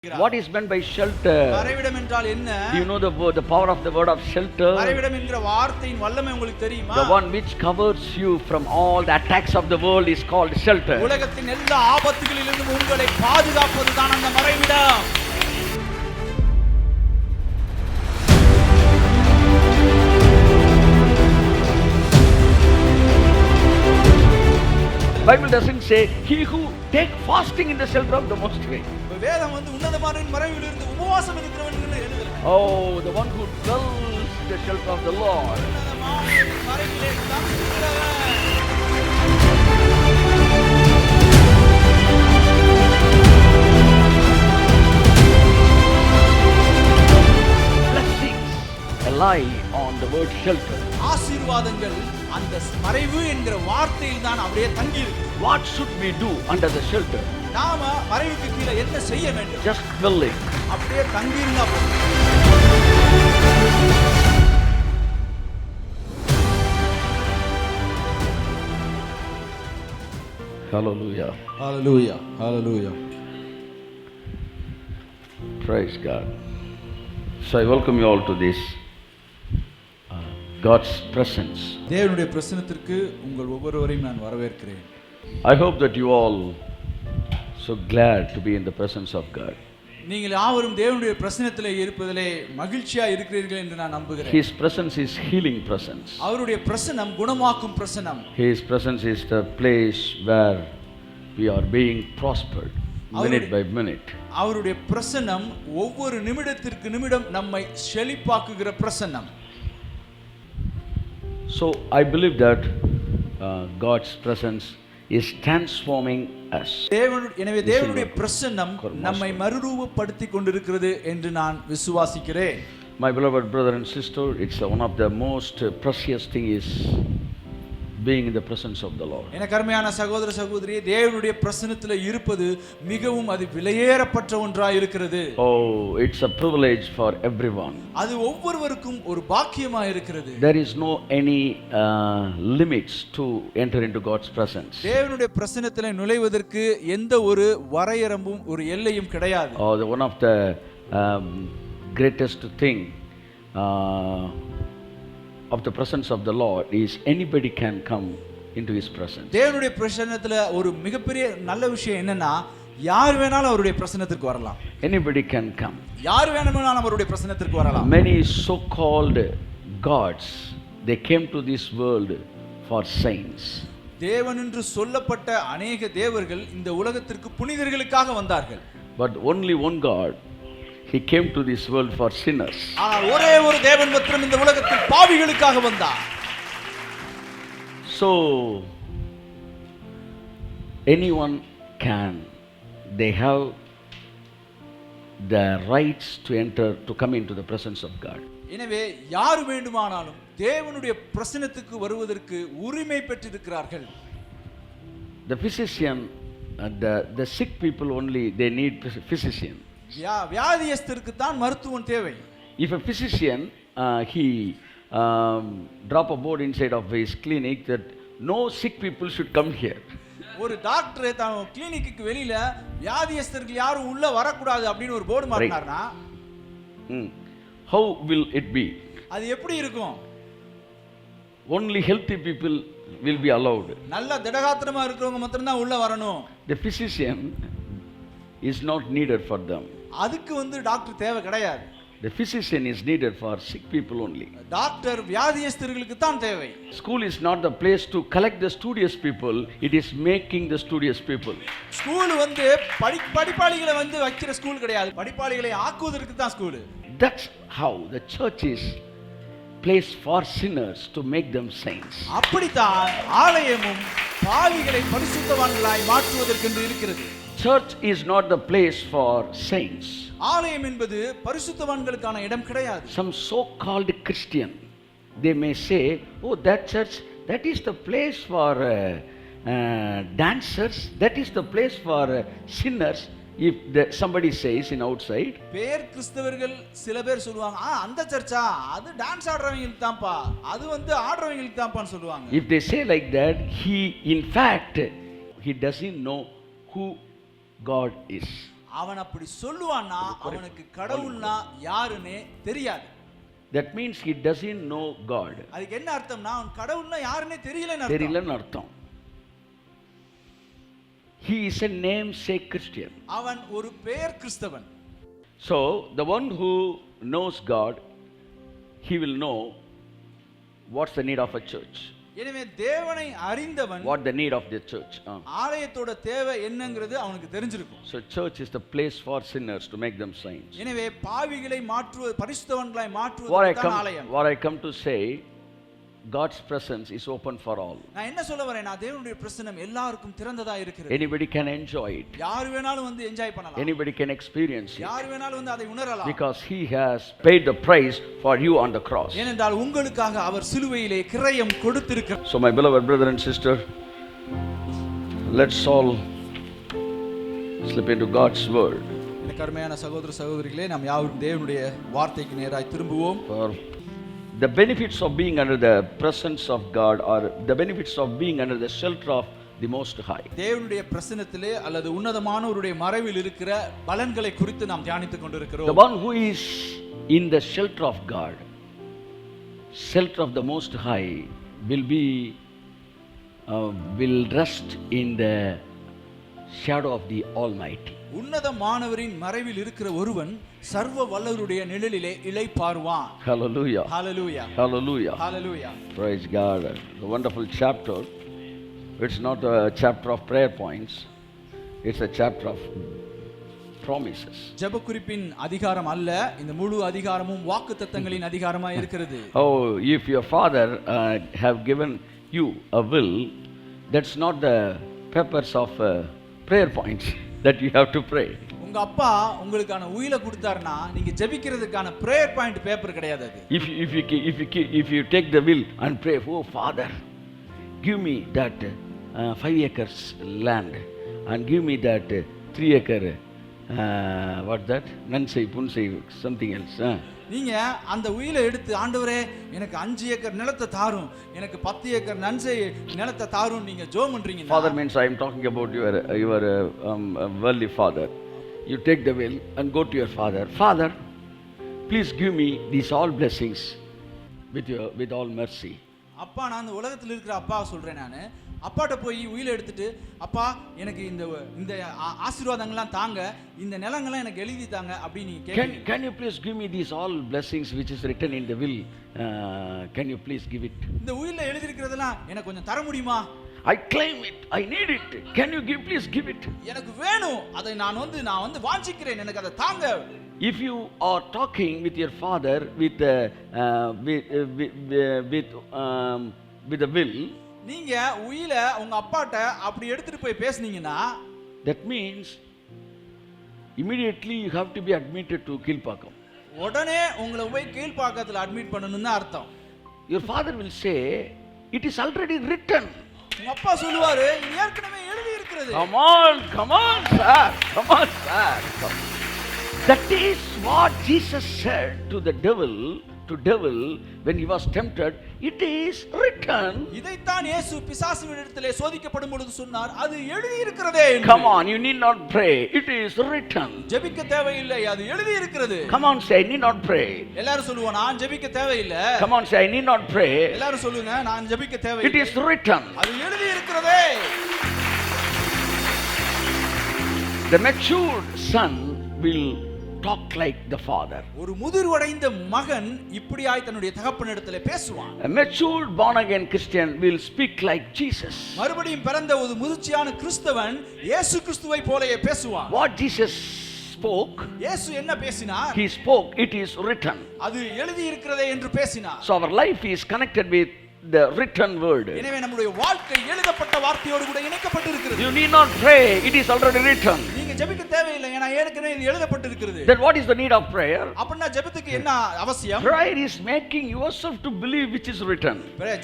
What is meant by shelter? மறைவிடம் என்றால் என்ன? Do you know the power of the word of shelter? மறைவிடம் என்கிற வார்த்தையின் வல்லமை உங்களுக்கு தெரியுமா? The one which covers you from all the attacks of the world is called shelter. உலகத்தின் எல்லா ஆபத்துகளிலிருந்தும் உங்களை பாதுகாப்பதுதான் அந்த மறைவிடம். Bible doesn't say he who take fasting in the shelter of the most high. வேதம் உன்னதமான மறைவிலிருந்து உபவாசம் இருக்கிறவன் என்று எழுதுகிறது. Oh, the one who dwells in the shelter of the Lord. மறைவிலே தங்குகிறவன். Blessings lie on the word shelter. ஆசீர்வாதங்கள் அந்த மறைவு என்கிற வார்த்தையில் தான் அப்படியே தங்கி இருக்கு. What should we do under the shelter? நாம மறைவுக்கு கீழே என்ன செய்ய வேண்டும்? Just dwelling. அப்படியே தங்கி இருந்தா போதும். Hallelujah. Hallelujah. Hallelujah. Praise God. So I welcome you all to this God's presence. தேவனுடைய பிரசன்னத்திற்கு உங்கள் ஒவ்வொருவரையும் நான் வரவேற்கிறேன். I hope that you all so glad to be in the presence of God. நீங்கள் யாவரும் தேவனுடைய பிரசன்னத்திலே இருப்பதிலே மகிழ்ச்சியா இருக்கிறீர்கள் என்று நான் நம்புகிறேன். His presence is healing presence. அவருடைய பிரசன்னம் குணமாக்கும் பிரசன்னம். His presence is the place where we are being prospered minute by minute. அவருடைய பிரசன்னம் ஒவ்வொரு நிமிடத்திற்கு நிமிடம் நம்மை செழிப்பாக்குகிற பிரசன்னம். So I believe that God's presence is transforming us. எனவே தேவனுடைய பிரசன்னம் நம்மை மறுரூபப்படுத்திக் கொண்டிருக்கிறது என்று நான் விசுவாசிக்கிறேன். My beloved brother and sister, it's one of the most precious thing is being in the presence of the Lord. எனக்கு அருமையான சகோதர சகோதரியே, தேவனுடைய பிரசன்னத்திலே இருப்பது மிகவும் அது விலையேறப்பட்ட ஒன்றாய் இருக்கிறது. Oh, it's a privilege for everyone. அது ஒவ்வொருவருக்கும் ஒரு பாக்கியமாய் இருக்கிறது. There is no any limits to enter into God's presence. தேவனுடைய பிரசன்னத்திலே நுழைவதற்கு எந்த ஒரு வரையறம்பும் ஒரு எல்லையும் கிடையாது. Oh, one of the greatest thing of the presence of the Lord is anybody can come into his presence. தேவனுடைய பிரசன்னத்துல ஒரு மிகப்பெரிய நல்ல விஷயம் என்னன்னா, யார் வேணாலும் அவருடைய பிரசன்னத்திற்கு வரலாம். Anybody can come. யார் வேணுமானாலும் அவருடைய பிரசன்னத்திற்கு வரலாம். Many so called gods, they came to this world for saints. தேவன் என்று சொல்லப்பட்ட அநேக தேவர்கள் இந்த உலகத்திற்கு புனிதர்களுக்காக வந்தார்கள். But only one God, he came to this world for sinners. ஒரே ஒரு தேவன் மாத்திரம் இந்த உலகத்தில் பாவிகளுக்காக வந்தார். So anyone can, they have the rights to enter, to come into the presence of God. எனவே யார் வேண்டுமானாலும் தேவனுடைய பிரசன்னத்துக்கு வருவதற்கு உரிமை பெற்றிருக்கிறார்கள். The physician, the sick people only, they need physician. வியாதியஸ்தருக்கு தான் மருத்துவம் தேவை. If a physician he drop a board inside of his clinic that no sick people should come here. ஒரு டாக்டர் தான் கிளினிக்கு வெளியில வியாதியஸ்தர்கள் யாரும் உள்ள வரக்கூடாது அப்படின்னு ஒரு board மாட்டினார்னா how will it be? அது எப்படி இருக்கும்? Only healthy people will be allowed. நல்ல திடகாத்திரமா இருக்கிறவங்க மட்டும் தான் உள்ள வரணும். The physician is not needed for them. அதுக்கு டாக்டர் தேவை கிடையாது. The physician is needed for sick people only. Doctor வியாதியஸ்தர்களுக்கு தான் தேவை. School is not the place to collect the studious people, it is making the studious people. School படிப்பாளிகளை வைக்கிற school கிடையாது, படிப்பாளிகளை ஆக்குவதற்கு தான் school. That's how the church is place for sinners to make them saints. அப்படித்தான் ஆலயமும் பாவிகளை பரிசுத்தவான்களாய் மாற்றுவதற்கு இருக்கிறது. Church is not the place for saints. ஆலயம் என்பது பரிசுத்தவான்களுக்கான இடம் கிடையாது. Some so called Christian, they may say, oh, that church, that is the place for dancers, that is the place for sinners. If somebody says in outside, பேர் கிறிஸ்தவர்கள் சில பேர் சொல்லுவாங்க, அந்த சர்ச்சா அது டான்ஸ் ஆடுறவங்களுக்கு தான்ப்பா, அது ஆடுறவங்களுக்கு தான்ப்பான்னு சொல்லுவாங்க. If they say like that, he in fact he doesn't know who God is. அவன் அப்படி சொல்லுவான்னா அவனுக்கு கடவுள்னா யாருன்னே தெரியாது. That means he doesn't know God. அதுக்கு என்ன அர்த்தம்னா அவன் கடவுள்னா யாருன்னே தெரியலன்னு அர்த்தம். He is a namesake Christian. அவன் ஒரு பெயர் கிறிஸ்தவன். So the one who knows God, he will know what's the need of a church. எனவே தேவனை அறிந்தவன் what the need of the church. ஆலயத்தோட தேவை என்னங்கிறது அவனுக்கு தெரிஞ்சிருக்கும். So church is the place for sinners to make them saints. எனவே பாவிகளை மாற்றுவது பரிசுத்தவான்களாய் மாற்றுவது தான் ஆலயம். What I come to say, God's presence is open for all. நான் என்ன சொல்ல வரேன்னா தேவனுடைய பிரசன்னம் எல்லாருக்கும் திறந்ததா இருக்கிறது. Anybody can enjoy it. யார் வேணாலும் வந்து என்ஜாய் பண்ணலாம். Anybody can experience it. யார் வேணாலும் வந்து அதை உணரலாம். Because he has paid the price for you on the cross. ஏனென்றால் உங்களுக்காக அவர் சிலுவையிலே கிரயம் கொடுத்திருக்கிறார். So my beloved brother and sister, let's all slip into God's word. எனக்கு அருமையான சகோதர சகோதரிகளே, நாம் யாவரும் தேவனுடைய வார்த்தைக்கு நேராய் திரும்புவோம். The benefits of being under the presence of God, or the benefits of being under the shelter of the Most High. தேவனுடைய பிரசன்னத்திலே அல்லது உன்னதமானவருடைய மறைவில் இருக்கிற பலன்களை குறித்து நாம் தியானித்துக் கொண்டிருக்கிறோம். The one who is in the shelter of God, shelter of the Most High, will rest in the shadow of the Almighty. உன்னதமானவரின் மறைவில் இருக்கிற ஒருவன் சர்வ வல்லவருடைய நிழலிலே இளைப்பாறுவான். Hallelujah. Hallelujah. Hallelujah. Hallelujah. Praise God. A wonderful chapter. It's not a chapter of prayer points. It's a chapter of promises. ஜெப குறிப்பின் அதிகாரம் அல்ல, இந்த முழு அதிகாரமும் வாக்குத்தத்தங்களின் அதிகாரமா இருக்கிறது. Oh, if your father have given you a will, that's not the purpose of prayer points that you have to pray. உங்க அப்பா உங்களுக்கான உயிலை கொடுத்தாருன்னா நீங்க ஜெபிக்கிறதுக்கான பிரேயர் பாயிண்ட் பேப்பர் கிடையாது அது. If you take the will and pray, oh Father, give me that 5 acres land and give me that 3 acre what that nansai punsai something else. நீங்க அந்த உயிலை எடுத்து ஆண்டவரே எனக்கு 5 ஏக்கர் நிலத்தை தாரும், எனக்கு 10 ஏக்கர் நன்சை நிலத்தை தாரும் நீங்க ஜெபம் பண்றீங்க. Father means I am talking about your worldly father. You take the will and go to your father. Father, please give me these all blessings with all mercy. அப்பா, நான் இந்த உலகத்தில் இருக்கிற அப்பா சொல்றேன், நான் அப்பாட்ட போய் உயிலை எடுத்துட்டு அப்பா எனக்கு இந்த ஆசீர்வாதங்கள்லாம் தாங்க, இந்த நிலங்கள்லாம் எனக்கு எழுதி தாங்க அப்படி நீ கேட்க. Can you please give me these all blessings which is written in the will? Can you please give it? இந்த உயில்ல எழுதி இருக்கிறதெல்லாம் எனக்கு கொஞ்சம் தர முடியுமா? I claim it. I need it. Can you please give it? எனக்கு வேணும், அதை நான் வந்து வாஞ்சிக்கிறேன், எனக்கு அதை தாங்க. If you are talking with your father with a will, நீங்க உயில உங்க அப்பாட்ட அப்படி எடுத்துட்டு போய் பேசுனீங்கன்னா, that means immediately you have to be admitted to Kilpakkam. உடனே உங்களை போய் கீழ்பாக்கத்துல அட்மிட் பண்ணணும்னு அர்த்தம். Your father will say it is already written. உங்க அப்பா சொல்லுவாரு ஏற்கனவே எழுதி இருக்கிறது. Come on sir, come on sir. That is what Jesus said to the devil when he was tempted. It is written. இதைத்தான் இயேசு பிசாசுவினிடத்திலே சோதிக்கப்படும் பொழுது சொன்னார், அது எழுதி இருக்கிறதே. Come on, you need not pray. It is written. ஜெபிக்க தேவையில்லை, அது எழுதி இருக்கிறது. Come on, say I need not pray. எல்லாரும் சொல்லுவோம் நான் ஜெபிக்க தேவையில்லை. Come on, say I need not pray. எல்லாரும் சொல்லுங்க நான் ஜெபிக்க தேவையில்லை. It is written. அது எழுதி இருக்கிறதே. The matured son will talk like the father. ஒரு முதிர்வடைந்த மகன் இப்படியாய் தன்னுடைய தகப்பனிடத்திலே பேசுவான். A matured born again Christian will speak like Jesus. மறுபடியும் பிறந்த ஒரு முதிர்ச்சியான கிறிஸ்தவன் இயேசு கிறிஸ்துவை போலவே பேசுவான். What Jesus spoke, இயேசு என்ன பேசினார்? he spoke, it is written. அது எழுதி இருக்கிறதே என்று பேசினார். So our life is connected with the written word. எனவே நம்முடைய வாழ்க்கை எழுதப்பட்ட வார்த்தையோடு கூட இணைக்கப்பட்டிருக்கிறது. You need not pray, it is already written. நீங்க ஜெபிக்க தேவையில்லை, ஏனா ஏற்கனவே இது எழுதப்பட்டிருக்கிறது. Then what is the need of prayer? அப்பனா ஜெபத்துக்கு என்ன அவசியம்? Prayer is making yourself to believe which is written.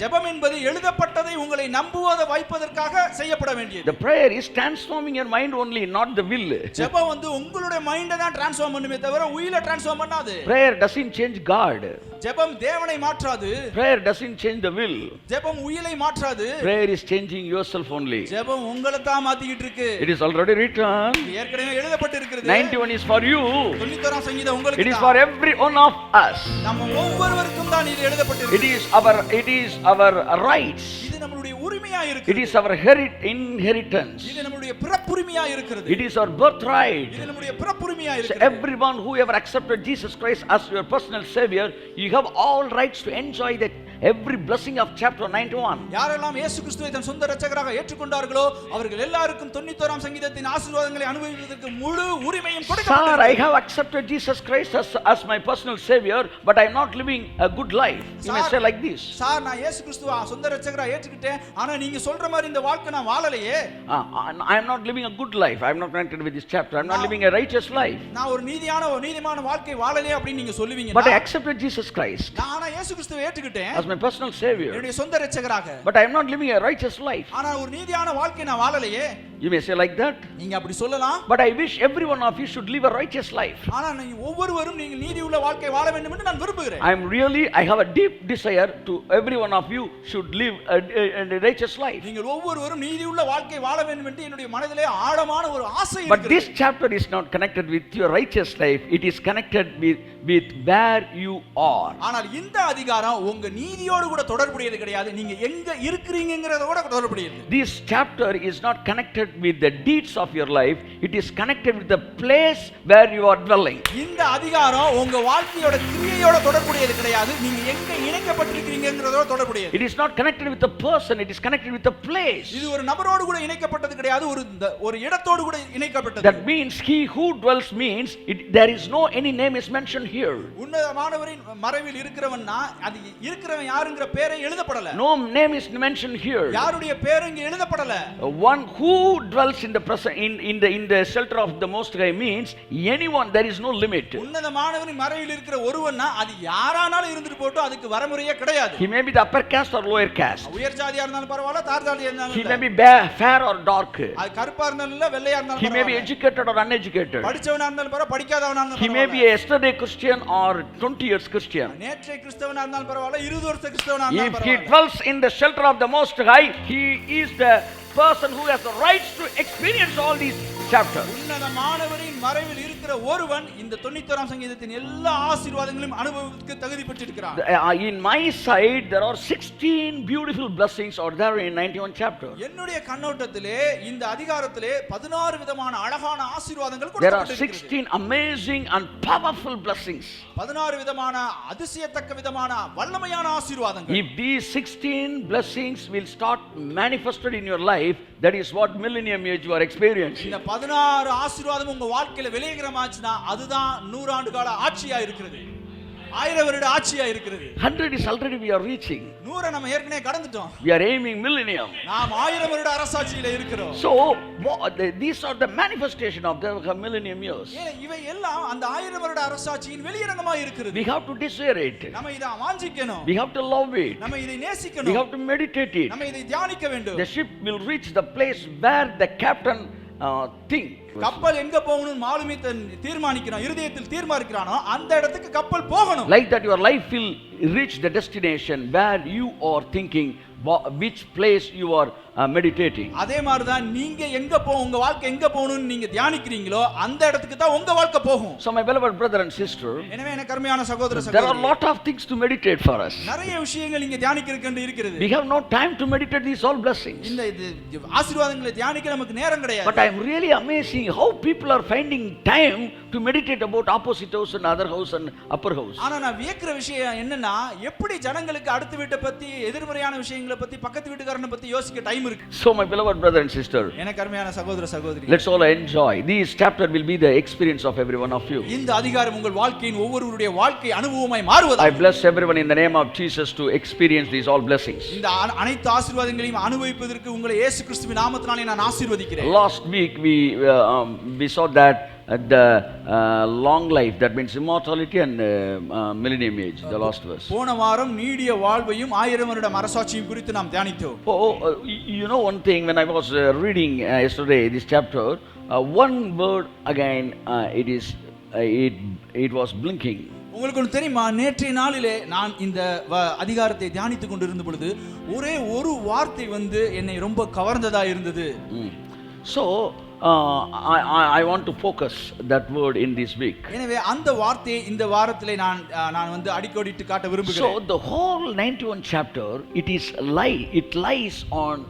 ஜெபம் என்பது எழுதப்பட்டதை உங்களை நம்புவதை வைப்பதற்காக செய்யப்பட வேண்டியது. The prayer is transforming your mind only, not the will. ஜெபம் வந்து உங்களுடைய மைண்டை தான் ட்ரான்ஸ்ஃபார்ம் பண்ணுமே தவிர உயிரை ட்ரான்ஸ்ஃபார்ம் பண்ணாது. Prayer doesn't change God. ஜெபம் தேவனை மாற்றாது. Prayer doesn't change the will. ஜெபம் உயிரை மாற்றாது. Prayer is changing yourself only. ஜெபம் உங்களை தான் மாத்திக்கிட்டு இருக்கு. It is already written. ஏற்கனவே எழுதப்பட்டிருக்கிறது. 91 is for you. 91ஆம் சங்கீதம் உங்களுக்கு It is தான். for every one of us. நம்ம ஒவ்வொருவருக்கும் தான் இது எழுதப்பட்டிருக்கிறது. It is our rights. இது நம்மளுடைய உரிமையா It இருக்கிறது. is our inheritance. இது நம்மளுடைய பிறப்புரிமையா இருக்கிறது. It is our birthright. இது நம்மளுடைய பிறப்புரிமையா So இருக்கிறது. everyone who ever accepted Jesus Christ as your personal savior, you have all rights to enjoy the every blessing of chapter 91. யாரெல்லாம் இயேசு கிறிஸ்துவை தன் சொந்த இரட்சகராக ஏற்றுக்கொண்டார்களோ அவர்கள் எல்லாருக்கும் 91ஆம் சங்கீதத்தின் ஆசீர்வாதங்களை அனுபவிப்பதற்கு முழு உரிமையும் Sir, கொடுக்கப்பட்டிருக்கிறது. I have accepted Jesus Christ as my personal savior, but I am not living a good life. You may say like this. Sir, நான் இயேசு கிறிஸ்துவை சொந்த இரட்சகராக ஏற்றுக்கிட்டேன், ஆனா நீங்க சொல்ற மாதிரி இந்த வாழ்க்கை நான் வாழலையே. I am not living a good life. I am not connected with this chapter. I am not living a righteous life. நான் ஒரு நீதிமான வாழ்க்கை வாழலையே அப்படி நீங்க சொல்லுவீங்க. But I accepted Jesus Christ நான் ஆனா இயேசு கிறிஸ்துவை ஏற்றுக்கிட்டேன் as my personal savior. என்னுடைய சொந்த இரட்சகராக. But I am not living a righteous life. ஆனா ஒரு நீதியான வாழ்க்கை நான் வாழலையே. You may say like that. நீங்க அப்படி சொல்லலாம். But I wish every one of you should live a righteous life. ஆனா நீங்க ஒவ்வொருவரும் நீங்க நீதியுள்ள வாழ்க்கை வாழ வேண்டும் என்று நான் விரும்புகிறேன். I have a deep desire to every one of you should live a righteous life. நீங்கள் ஒவ்வொருவரும் நீதியுள்ள வாழ்க்கை வாழ வேண்டும் என்று என்னுடைய மனதிலே ஆழமான ஒரு ஆசை But இருக்கிறது. this chapter is not connected with your righteous life. It is connected with where you are. ஆனால் இந்த அதிகாரம் உங்க நீதியோடு கூட தொடர்புடையது கிடையாது. நீங்க எங்க இருக்கிறீங்கங்கறதோட தொடர்புடையது. This chapter is not connected with the deeds of your life. It is connected with the place where you are dwelling. இந்த அதிகாரம் உங்க வாழ்க்கையோட கிரியையோட தொடர்புடையது கிடையாது. நீங்க எங்க இணைக்கப்பட்டிருக்கீங்கங்கறதோட தொடர்புடையது. It is not connected with the person. It is connected with the place. இது ஒரு நபரோடு கூட இணைக்கப்பட்டது கிடையாது. ஒரு இடத்தோடு கூட இணைக்கப்பட்டது. That means he who dwells means there is no any name is mentioned here. உன்னதமானவரின் மறைவில் இருக்கிறவன்னா அது இருக்கிறவன் யாருங்கற பேரே எழுதப்படல. No name is mentioned here. யாருடைய பேரும் இங்க எழுதப்படல. One who dwells in the present in the shelter of the Most High means anyone. There is no limit. உன்னதமானவரின் மறைவில் இருக்கிற ஒருவன்னா அது யாரானாலும் இருந்துட்டு போட்டும் அதுக்கு வரமுறையே கிடையாது. He may be the upper caste or lower caste. உயர் ஜாதியா இருந்தாலும் பரவாயில்லை, தார் ஜாதியா இருந்தாலும் He may be fair or dark. அது கருப்பா இருந்தாலும் இல்ல வெள்ளையா இருந்தாலும் He may be பரவாயில்லை. educated or uneducated. படிச்சவனா இருந்தாலும் பரவாயில்லை, படிக்காதவனா இருந்தாலும் He may பரவாயில்லை. be a yesterday Christian or 20 years Christian. நேற்றைய கிறிஸ்தவனா இருந்தாலும் பரவாயில்லை, 20 வருஷ கிறிஸ்தவனா இருந்தாலும் If he பரவாயில்லை. dwells in the shelter of the Most High, he is the person who has the rights to experience all these chapters. உன்னதமானவரின் மறைவில் இருக்கிற ஒருவன் இந்த 91ஆம் சங்கீதத்தின் எல்லா ஆசீர்வாதங்களையும் அனுபவிக்க தகுதி பெற்றிருக்கிறான். In my side, there are 16 beautiful blessings are there in 91 chapter. என்னுடைய கண்ணோட்டத்திலே இந்த அதிகாரத்திலே 16 விதமான அழகான ஆசீர்வாதங்கள் There are கொடுக்கப்பட்டிருக்கிறது. 16 amazing and powerful blessings. 16 விதமான அதிசயத்தக்க விதமான வல்லமையான ஆசீர்வாதங்கள். If these 16 blessings will start manifested in your life, that is what millennium age you are experiencing. இந்த 16 ஆசீர்வாதம் உங்க வாழ்க்கையில வெளியேறமாச்சுனா அதுதான் 100 ஆண்டு கால ஆட்சியா இருக்கிறது. 1000 வருட ஆட்சியா இருக்கிறது. 100 is already we are reaching. 100 நம்ம ஏற்கனவே கடந்துட்டோம். We are aiming millennium. நாம் 1000 வருட அரசாட்சியில இருக்கிறோம். So these are the manifestation of the millennium years. இவை எல்லாம் அந்த 1000 வருட அரசாட்சியின் வெளியரங்கமா இருக்கிறது. We have to desire it. நம்ம இத வாஞ்சிக்கணும். We have to love it. நம்ம இதை We நேசிக்கணும். have to meditate it. நம்ம இதை தியானிக்க வேண்டும். The ship will reach the place where the captain think. கப்பல் எங்க போகணும்னு மாலுமி தீர்மானிக்கிறான், இருதயத்தில் தீர்மானிக்கிறானோ அந்த இடத்துக்கு கப்பல் போகணும். Like that your life will reach the destination where you are thinking which place you are meditating. அதே மாதிரி தான் நீங்க எங்க உங்க வாழ்க்கை எங்க போகணும்னு நீங்க தியானிக்கிறீங்களோ அந்த இடத்துக்கு தான் உங்க வாழ்க்கை போகும். So my beloved brother and sister, எனவே எனக்கு அருமையான சகோதர there are சகோதரி, lot of things to meditate for us. நிறைய விஷயங்கள் இங்க தியானிக்கிறதுக்கு இருக்கிறது. We have no time to meditate these all blessings. இந்த ஆசீர்வாதங்களை தியானிக்க நமக்கு நேரம் கிடையாது. But I am really amazing how people are finding time to meditate about opposite house and other house and upper house. ஆனா நான் வியக்கிற விஷயம் என்னன்னா எப்படி ஜனங்களுக்கு அடுத்த வீட்டை பத்தி எதிர்மறையான விஷயங்களை பத்தி பக்கத்து வீட்டுக்காரனை பத்தி யோசிக்க டைம் இருக்கு. So my beloved brother and sister, எனக்கு அருமையான சகோதர சகோதரி, let's all enjoy. This chapter will be the experience of every one of you. இந்த அதிகாரம் உங்கள் வாழ்க்கையின் ஒவ்வொருவருடைய வாழ்க்கை அனுபவமாய் மாறுவதாக. I bless everyone in the name of Jesus to experience these all blessings. இந்த அனைத்து ஆசீர்வாதங்களையும் அனுபவிப்பதற்கு உங்களை இயேசு கிறிஸ்துவின் நாமத்தினாலே நான் ஆசீர்வதிக்கிறேன். Last week we saw that the long life, that means immortality and millennium age, the last verse. போன வாரம் நீடிய வாழ்வையும் 1000 வருடம் அரசாட்சியும் குறித்து நாம் தியானித்தோம். You know one thing, when I was reading yesterday this chapter, one word again it was blinking. உங்களுக்கு ஒன்று தெரியுமா, நேற்றைய நாளிலே நான் இந்த அதிகாரத்தை தியானித்துக் கொண்டிருந்த பொழுது ஒரே ஒரு வார்த்தை என்னை ரொம்ப கவர்ந்ததா இருந்தது. So I want to focus that word in this week. எனவே அந்த வார்த்தையை இந்த வாரத்திலே நான் வந்து அடிக்கோடிட்டு காட்ட So விரும்புகிறேன். the whole 91 chapter, it lies on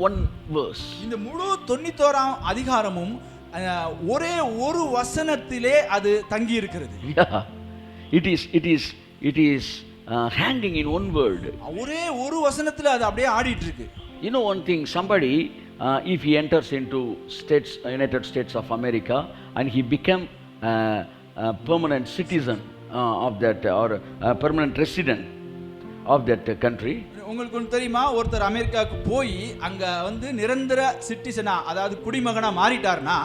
one verse. இந்த முழு 91ஆம் அதிகாரமும் ஒரே ஒரு வசனத்திலே அது தங்கி இருக்கிறது. Yeah, it is hanging in one word. ஒரே ஒரு வசனத்துல அது அப்படியே ஆடிட்டு இருக்கு. You know one thing, somebody if he enters into United States of America and he become a permanent citizen of that or a permanent resident of that country, உங்களுக்கு ஒன்று தெரியுமா, ஒருத்தர் அமெரிக்காவுக்கு போய் அங்க வந்து நிரந்தர சிட்டிசனா அதாவது குடிமகனா மாறிட்டார்னா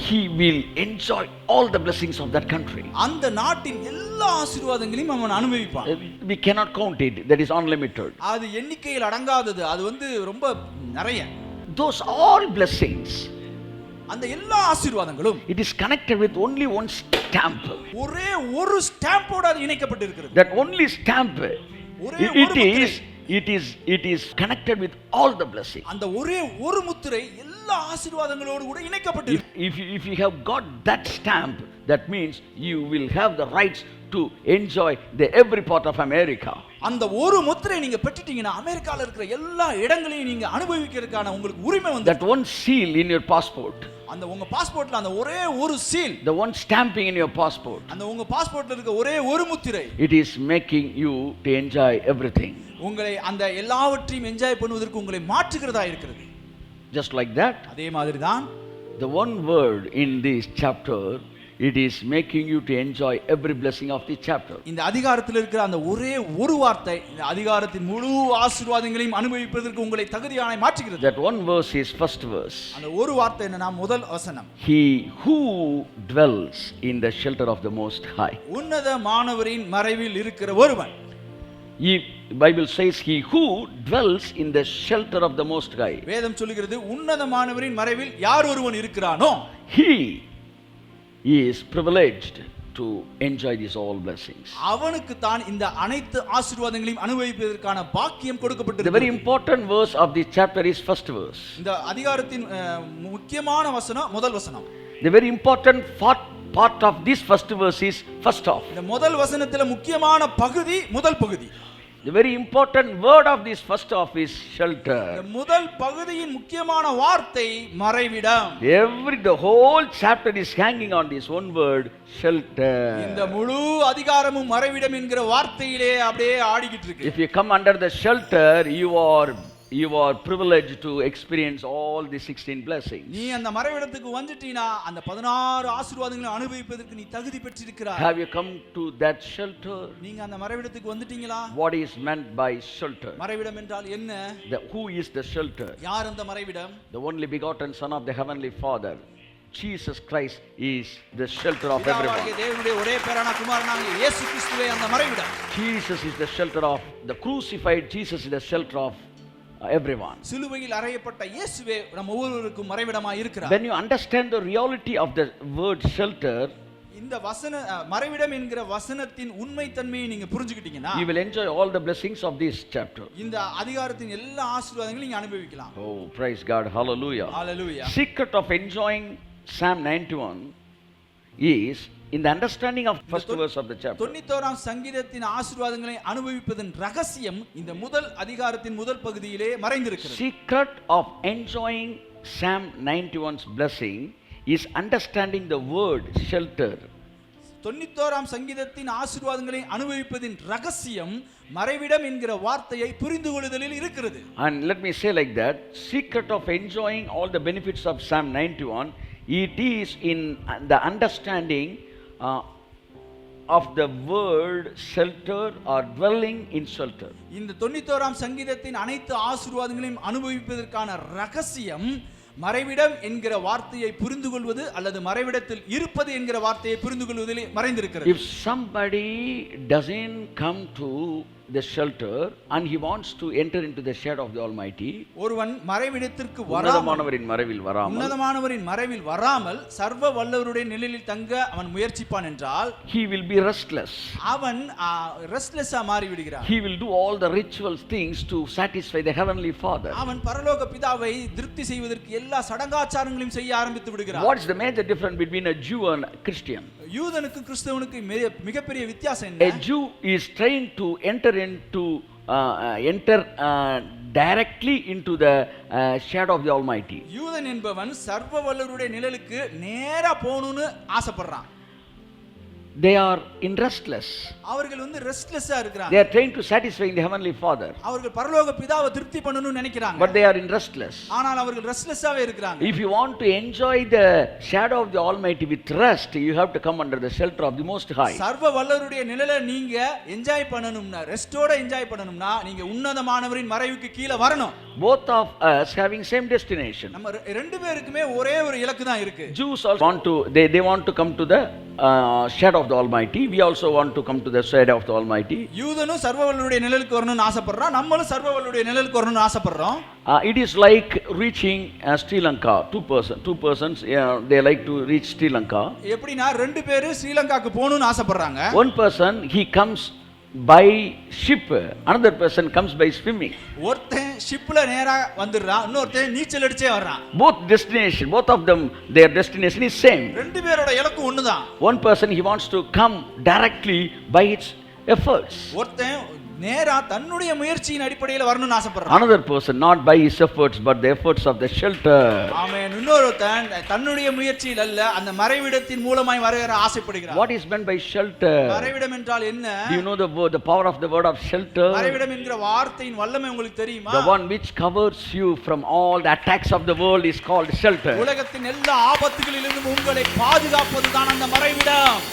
he will enjoy all the blessings of that country. அந்த நாட்டின் எல்லா ஆசீர்வாதங்களையும் அவன் அனுபவிப்பான். We cannot count it, that is unlimited. அது எண்ணிக்கையில் அடங்காதது, அது வந்து ரொம்ப நிறைய. Those all blessings, அந்த எல்லா ஆசீர்வாதங்களும் it is connected with only one stamp. ஒரே ஒரு ஸ்டாம்போட அது இணைக்கப்பட்டு இருக்கிறது. That only stamp, it is connected with all the blessings. அந்த ஒரே ஒரு முத்திரை எல்லா ஆசீர்வாதங்களோடு கூட இணைக்கப்பட்டு If you have got that stamp, that means you will have the rights to enjoy the every part of America. அந்த ஒரு முத்திரை நீங்க பெற்றுட்டீங்கன்னா அமெரிக்கால இருக்கிற எல்லா இடங்களையும் நீங்க அனுபவிக்கிறதுக்கான உங்களுக்கு உரிமை வந்து. That one seal in your passport, அந்த உங்க பாஸ்போர்ட்ல அந்த ஒரே ஒரு seal, the one stamping in your passport, அந்த உங்க பாஸ்போர்ட்ல இருக்க ஒரே ஒரு முத்திரை, it is making you to enjoy everything. உங்களை அந்த எல்லாவற்றையும் என்ஜாய் பண்ணுவதற்கு உங்களை மாற்றுகிறதா இருக்கிறது. Just like that, அதே மாதிரி தான் the one word in this chapter, it is making you to enjoy every blessing of the chapter. இந்த அதிகாரத்தில் இருக்கிற அந்த ஒரே ஒரு வார்த்தை இந்த அதிகாரத்தின் முழு ஆசீர்வாதங்களையும் அனுபவிப்பதற்கு உங்களை தகுதியானே மாற்றுகிறது. That one verse is first verse. அந்த ஒரு வார்த்தை என்னன்னா முதல் வசனம். He who dwells in the shelter of the Most High. உன்னதமானவரின் மறைவில் இருக்கிற ஒருவன். Bible says he who dwells in the shelter of the Most High. வேதம் சொல்லுகிறது உன்னதமானவரின் மறைவில் யார் ஒருவன் இருக்கிறானோ He is privileged to enjoy these all blessings. அவனுக்கு தான் இந்த அனைத்து ஆசீர்வாதங்களையும் அனுபவிப்பதற்கான பாக்கியம் கொடுக்கப்பட்டிருக்கிறது. The very important verse of this chapter is first verse. இந்த அதிகாரத்தின் முக்கியமான வசனம் முதல் வசனம். The very important part of this first verse is first off. இந்த முதல் வசனத்திலே முக்கியமான பகுதி முதல் பகுதி. The very important word of this first off is shelter. இந்த முதல் பகுதியின் முக்கியமான வார்த்தை மறைவிடம். The whole chapter is hanging on this one word, shelter. இந்த முழு அதிகாரமும் மறைவிடம் என்கிற வார்த்தையிலே அப்படியே ஆடிக்கிட்டு இருக்கு. If you come under the shelter, you are privileged to experience all the 16 blessings. நீ அந்த மறைவிடத்துக்கு வந்துட்டீனா அந்த 16 ஆசீர்வாதங்களை அனுபவிப்பதற்கு நீ தகுதி பெற்றிருக்கிறாய். Have you come to that shelter? நீங்க அந்த மறைவிடத்துக்கு வந்துட்டீங்களா? What is meant by shelter? மறைவிடம் என்றால் என்ன? Who is the shelter? யார் அந்த மறைவிடம்? The only begotten Son of the Heavenly Father, Jesus Christ, is the shelter of everyone. தேவனுடைய ஒரே பேரான குமாரனாகிய இயேசு கிறிஸ்துவே அந்த மறைவிடம். Jesus is the shelter of the crucified. Jesus is the shelter of everyone. சிலுவையில் அறையப்பட்ட இயேசுவே நம் ஒவ்வொருவருக்கும் மறைவிடமாய் இருக்கிறார். When you understand the reality of the word shelter, இந்த வசன மறைவிடம் என்கிற வசனத்தின் உண்மை தன்மையை நீங்க புரிஞ்சுக்கிட்டீங்கன்னா you will enjoy all the blessings of this chapter. இந்த அதிகாரத்தின் எல்லா ஆசீர்வாதங்களையும் நீங்க அனுபவிக்கலாம். Oh, praise God. Hallelujah. Hallelujah. Secret of enjoying Psalm 91 is in the understanding of first verse of the chapter. 91ஆம் சங்கீதத்தின் ஆசீர்வாதங்களை அனுபவிப்பதன் ரகசியம் இந்த முதல் அதிகாரத்தின் முதல் பகுதியிலே மறைந்திருக்கிறது. Secret of enjoying Psalm 91's blessing is understanding the word shelter. 91ஆம் சங்கீதத்தின் ஆசீர்வாதங்களை அனுபவிப்பதின் ரகசியம் மறைவிடம் என்கிற வார்த்தையை புரிந்து கொள்ளுதலில் இருக்கிறது. And let me say like that, secret of enjoying all the benefits of Psalm 91, it is in the understanding of the word shelter or dwelling in shelter. இந்த 91ஆம் சங்கீதத்தின் அனைத்து ஆசீர்வாதங்களையும் அனுபவிப்பதற்கான ரகசியம் மறைவிடம் என்கிற வார்த்தையை புரிந்து கொள்வது அல்லது மறைவிடத்தில் இருப்பது என்கிற வார்த்தையை புரிந்து கொள்வதிலே மறைந்திருக்கிறது. If somebody doesn't come to the shelter and he wants to enter into the shadow of the Almighty, ஒருவன் மறைவிடத்திற்கு வராமல் உன்னதமானவரின் மறைவில் வராமல், உன்னதமானவரின் மறைவில் வராமல் சர்வ வல்லவருடைய நிழலில் தங்க அவன் முயற்சிப்பான் என்றால் he will be restless. அவன் ரெஸ்ட்லெஸ்ஸா மாறி விடுகிறான். He will do all the ritual things to satisfy the heavenly Father. அவன் பரலோக பிதாவை திருப்தி செய்வதற்கு எல்லா சடங்காச்சாரங்களையும் செய்ய ஆரம்பித்து விடுகிறான். What is the major difference between a Jew and a Christian? யூதனுக்கும் கிறிஸ்தவனுக்கும் மிகப்பெரிய வித்தியாசம் என்ன? A Jew is trained to enter directly into the shadow of the Almighty. யூதன் என்பவன் சர்வ வல்லவருடைய நிழலுக்கு நேரா போணும்னு ஆசைப்படுறான். They are in restless. அவர்கள் ரெஸ்ட்லெஸ்ஸா இருக்காங்க. They are trying to satisfy the heavenly Father. அவர்கள் பரலோக பிதாவை திருப்தி பண்ணனும்னு நினைக்கிறாங்க. But they are in restless. ஆனால் அவர்கள் ரெஸ்ட்லெஸ்ஸாவே இருக்காங்க. If you want to enjoy the shadow of the Almighty with rest, you have to come under the shelter of the Most High. சர்வ வல்லவருடைய நிழலை நீங்க என்ஜாய் பண்ணனும்னா, ரெஸ்டோட என்ஜாய் பண்ணனும்னா நீங்க உன்னதமானவரின் மறைவுக்கு கீழ வரணும். Both of us having same destination. நம்ம ரெண்டு பேருக்குமே ஒரே ஒரு இலக்கு தான் இருக்கு. Jews also want to they want to come to the shadow of the Almighty. We also want to come to the shadow of the Almighty. யூதனும் சர்வ வல்லவருடைய நிழலுக்கு வரணும்னு ஆசைப்படுறான். நம்மளும் சர்வ வல்லவருடைய நிழலுக்கு வரணும்னு ஆசைப்படுறோம். It is like reaching Sri Lanka. Two persons they like to reach Sri Lanka. எப்படினா ரெண்டு பேர் ஸ்ரீலங்காக்கு போகணும்னு ஆசைப்படுறாங்க. One person he comes by ship, another person comes by swimming. ஒருத்தன் ஷிப்ல நேரா வந்துறான், இன்னொருத்தன் நீச்சல் அடிச்சே வர்றான். Both of them, their destination is same. ரெண்டு பேரோட இலக்கு ஒண்ணுதான். One person he wants to come directly by its efforts. ஒருத்தன் நேரா தன்னுடைய முயற்சியின் அடிப்படையில் வரணும்னு ஆசைப்படுறான். Another person not by his efforts but the efforts of the shelter. ஆமென். இன்னொருத்தன் தன்னுடைய முயற்சியில் அல்ல, அந்த மறைவிடத்தின் மூலமாய் வர ஆசைப்படுகிறான். What is meant by shelter? மறைவிடம் என்றால் என்ன? Do you know the power of the word of shelter? மறைவிடம் என்கிற வார்த்தையின் வல்லமை உங்களுக்கு தெரியுமா? The one which covers you from all the attacks of the world is called shelter. உலகத்தின் எல்லா ஆபத்துகளிலிருந்தும் உங்களை பாதுகாப்பதுதான் அந்த மறைவிடம்.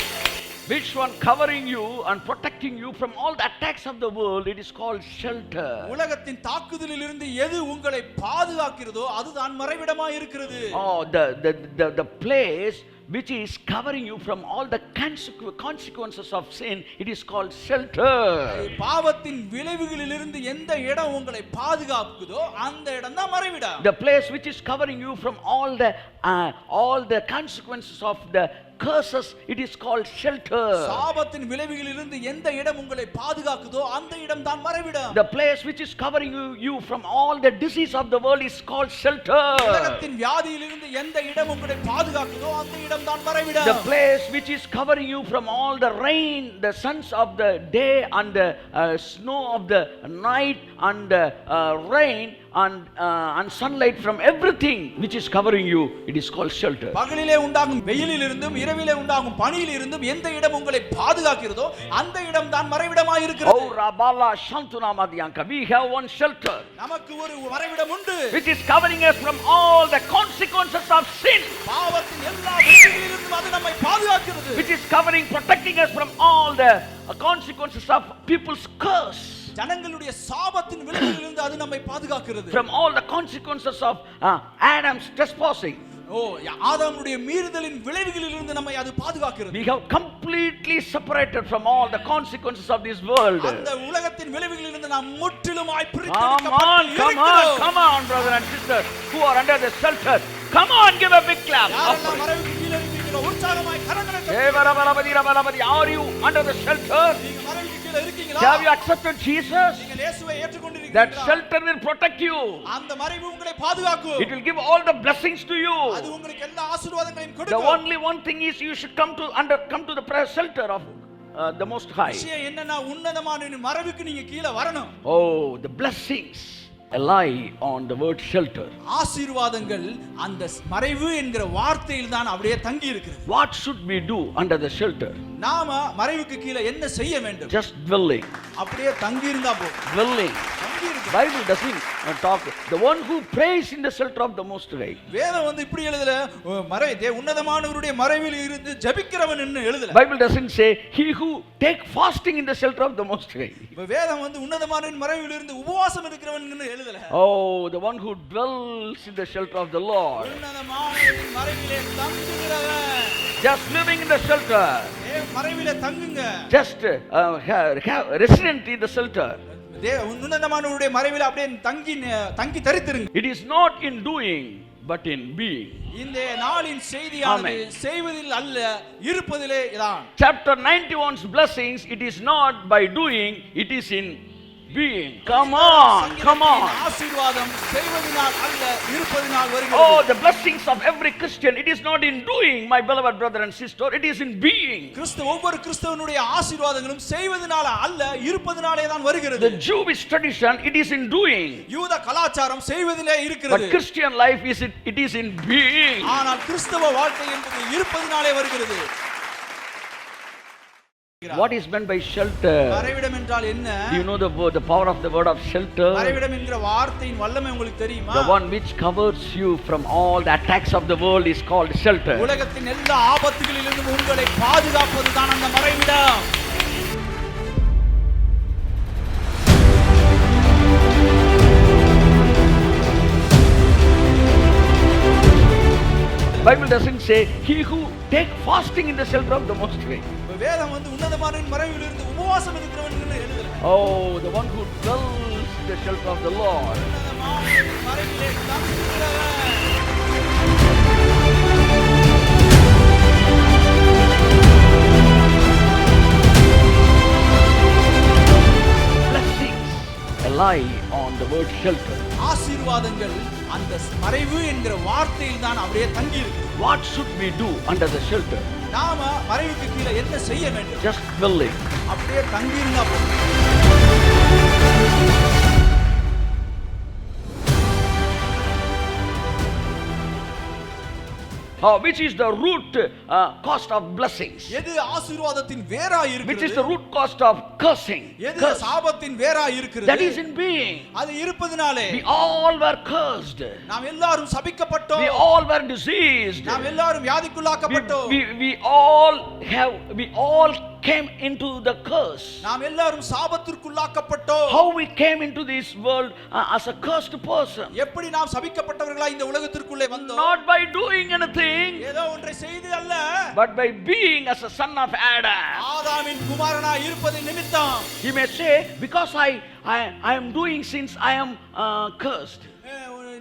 Which one covering you and protecting you from all the attacks of the world, it is called shelter. உலகத்தின் தாக்குதலிலிருந்து எது உங்களை பாதுகாக்கிறதோ அதுதான் மறைவிடமாய் இருக்கிறது. Oh, the place which is covering you from all the consequences of sin, it is called shelter. பாவத்தின் விளைவுகளிலிருந்து எந்த இடம் உங்களை பாதுகாக்குதோ அந்த இடம் தான் மறைவிடம். The place which is covering you from all the consequences of the curses, it is called shelter. சாபத்தின் விளைவுகளிலிருந்து எந்த இடம் உங்களை பாதுகாக்குதோ அந்த இடம் தான் மறைவிடம். The place which is covering you from all the disease of the world is called shelter. உலகத்தின் வியாதியிலிருந்து எந்த இடம் உங்களை பாதுகாக்குதோ அந்த இடம் தான் மறைவிடம். The place which is covering you from all the rain, the suns of the day and the snow of the night and the rain and sunlight from everything which is covering you, it is called shelter. பகலிலே உண்டாகும் வெயிலிலிருந்தும் இரவிலே உண்டாகும் பனியிலிருந்தும் எந்த இடம் உங்களை பாதுகாக்கிறதோ அந்த இடம் தான் மறைவிடமாய் இருக்கிறது. Oh rabala shantuna madyanka, we have one shelter நமக்கு ஒரு மறைவிடம் உண்டு, which is covering us from all the consequences of sin. பாவத்தின் எல்லா விளைவுகளிலிருந்தும் அது நம்மை பாதுகாக்கிறது. Which is covering, protecting us from all the consequences of people's curse. ஜனங்களுடைய சாபத்தின் விளைவுகளிலிருந்து அது நம்மை பாதுகாக்கிறது. From all the consequences of Adam's trespassing. ஆதாமுடைய மீறுதலின் விளைவுகளிலிருந்து நம்மை அது பாதுகாக்கிறது. We have completely separated from all the consequences of this world. அந்த உலகத்தின் விளைவுகளிலிருந்து நாம் முற்றிலுமாய் பிரிக்கப்பட்டிருக்கிறோம். Come on brother and sister who are under the shelter, come on, give a big clap. யாரெல்லாம் மறைவுக்கு கீழ இருக்கீங்களோ உற்சாகமாய் கரங்களை தட்டி. Are you under the shelter? நீங்க மறைவுக்கு கீழ இருக்கீங்களா? Have you accepted Jesus? நீங்க இயேசுவை ஏற்றுக்கொண்டிருக்கீங்களா? That shelter will protect you. அந்த மறைவு உங்களை பாதுகாக்கும். It will give all the blessings to you. அது உங்களுக்கு எல்லா ஆசீர்வாதங்களையும் The கொடுக்கும். only one thing is you should come to the shelter of the Most High. விஷயம் என்னன்னா உன்னதமான மறைவுக்கு நீங்க கீழ வரணும். Oh, the blessings lie on the word shelter. ஆசீர்வாதங்கள் அந்த மறைவு என்கிற வார்த்தையில் தான் அப்படியே தங்கி இருக்கிறது. What should we do under the shelter? நாம மறைவுக்கு கீழ என்ன செய்ய வேண்டும்? Just dwelling. அப்படியே தங்கி இருந்தா போதும். Dwelling. தங்கி இருக்கு. Bible doesn't talk the one who prays in the shelter of the Most High. வேதம் வந்து இப்படி எழுதல, உன்னதமானவருடைய மறைவில் இருந்து ஜெபிக்கிறவன் என்று எழுதல. Bible doesn't say he who take fasting in the shelter of the Most High. வேதம் வந்து உன்னதமானவரின் மறைவில் இருந்து உபவாசம் இருக்கிறவன் என்று எழுதல. Oh, the one who dwells in the shelter of the Lord. உன்னதமானவரின் மறைவிலே தங்குகிறவன். Just living in the shelter. மறைவிலே தங்குங்க. Just have resident in the shelter. உன்னதமானவருடைய மறைவிலே அப்படியே தங்கி தரித்திருங்க. It is not in doing but in being. இந்த நாளின் செய்தியானது செய்வதில் அல்ல இருப்பதிலே தான். Chapter 91's blessings, it is not by doing, it is in being. Come on, come on. ஆசீர்வாதம் செய்வதினால் அல்ல இருப்பதினால் வருகிறது. Oh, the blessings of every Christian, it is not in doing, my beloved brother and sister, it is in being. ஒவ்வொரு கிறிஸ்தவனுடைய ஆசீர்வாதங்களும் செய்வதினால அல்ல இருப்பதினாலே தான் வருகிறது. The Jewish tradition, it is in doing. யூத கலாச்சாரம் செய்வதிலே இருக்கிறது. But Christian life it is in being. ஆனால் கிறிஸ்தவ வாழ்க்கை என்பது இருப்பதினாலே வருகிறது. What is meant by shelter? மறைவிடம் என்றால் என்ன? Do you know the power of the word of shelter? மறைவிடம் என்கிற வார்த்தையின் வல்லமை உங்களுக்கு தெரியுமா? The one which covers you from all the attacks of the world is called shelter. உலகத்தின் எல்லா ஆபத்துகளிலிருந்தும் உங்களை பாதுகாப்பது தான் அந்த மறைவிடம். Bible doesn't say he who take fasting in the shelter of the Most High. வேதம் வந்து உன்னதமானவரின் மறைவில் இருந்து உபவாசம் இருக்கிறவன் என்று எழுதல. Oh, the one who dwells in the shelter of the Lord. உன்னதமானவரின் மறைவிலே தங்குகிறவன். Blessings lie on the word shelter. ஆசீர்வாதங்கள் அந்த மறைவு என்கிற வார்த்தையில் தான் அப்படியே தங்கி இருக்கு. What should we do under the shelter? நாம மறைவுக்கு கீழே என்ன செய்ய வேண்டும்? Just dwelling. அப்படியே தங்கி இருந்தா போதும். Which is the root cost of blessings? எது ஆசீர்வாதத்தின் வேராய் இருக்கிறது? Which is the root cost of cursing? எது சாபத்தின் வேராய் இருக்கிறது? That is in being. அது இருப்பதினாலே. We all were cursed. நாம் எல்லாரும் சபிக்கப்பட்டோம். We all were diseased. நாம் எல்லாரும் வியாதிக்குள்ளாக்கப்பட்டோம். We all came into the curse. நாம் எல்லாரும் சாபத்திற்குள்ளாக்கப்பட்டோம். How we came into this world as a cursed person? எப்படி நாம் சபிக்கப்பட்டவர்களாய் இந்த உலகத்திற்குள்ளே வந்தோம்? Not by doing anything, ஏதோ ஒன்றை செய்து அல்ல, but by being as a son of Adam. ஆதாமின் குமாரனாய் இருப்பதின் நிமித்தம். He may say, because I am doing sins, I am cursed.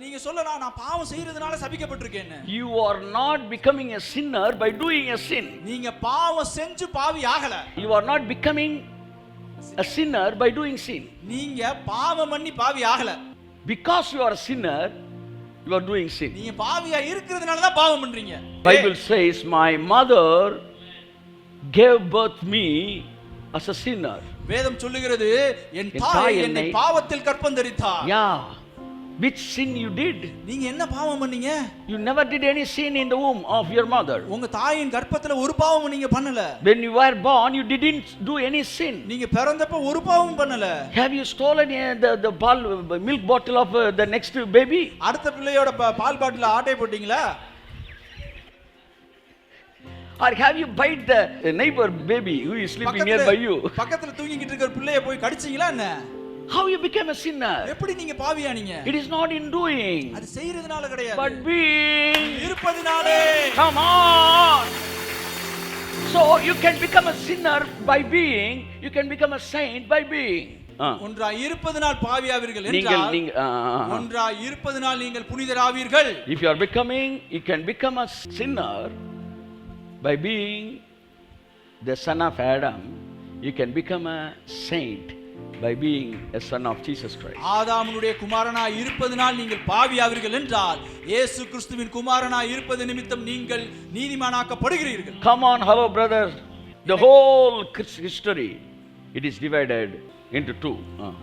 நீங்க சொல்லலாம், நான் பாவம் செய்யறதுனால சபிக்கப்பட்டிருக்கேன். You are not becoming a sinner by doing a sin. நீங்க பாவம் செஞ்சு பாவி ஆகல. You are not becoming a sinner by doing sin. நீங்க பாவம் பண்ணி பாவி ஆகல. Because you are a sinner, you are doing sin. நீங்க பாவியா இருக்கிறதுனால தான் பாவம் பண்றீங்க. Bible says, my mother gave birth me as a sinner. வேதம் சொல்லுகிறது, என் தாய் என்னை பாவத்தில் கற்பந்தரித்தார். Yeah. Which sin you did? நீங்க என்ன பாவம் பண்ணீங்க? You never did any sin in the womb of your mother. உங்க தாயின் கர்ப்பத்துல ஒரு பாவம் நீங்க பண்ணல. When you were born, you didn't do any sin. நீங்க பிறந்தப்ப ஒரு பாவம் பண்ணல. Have you stolen the milk bottle of the next baby? அடுத்த பிள்ளையோட பால் பாட்டில ஆட்டை போட்டீங்களா? Or have you bite the neighbor baby who is sleeping nearby you? பக்கத்துல தூங்கிட்டு இருக்கிற பிள்ளையை போய் கடிச்சீங்களா என்ன? How you became a sinner? எப்படி நீங்க பாவியானீங்க? It is not in doing, அது செய்யறதுனால கிடையாது, but being. இருப்பதினாலே. Come on. So you can become a sinner by being, you can become a saint by being. ஒன்றாய் இருப்பதினால் பாவியாவீர்கள் என்றால், ஒன்றாய் இருப்பதினால் நீங்கள் புனிதராவீர்கள். If you are becoming, you can become a sinner by being the son of Adam. You can become a saint by being a son of Jesus Christ. ஆதாமுடைய குமாரனாய் இருப்பதினால் நீங்கள் பாவியாவீர்கள் என்றால், இயேசு கிறிஸ்துவின் குமாரனாய் இருப்பது நிமித்தம் நீங்கள் நீதிமானாக்கப்படுகிறீர்கள். Come on, hello brothers. The whole history, it is divided into two.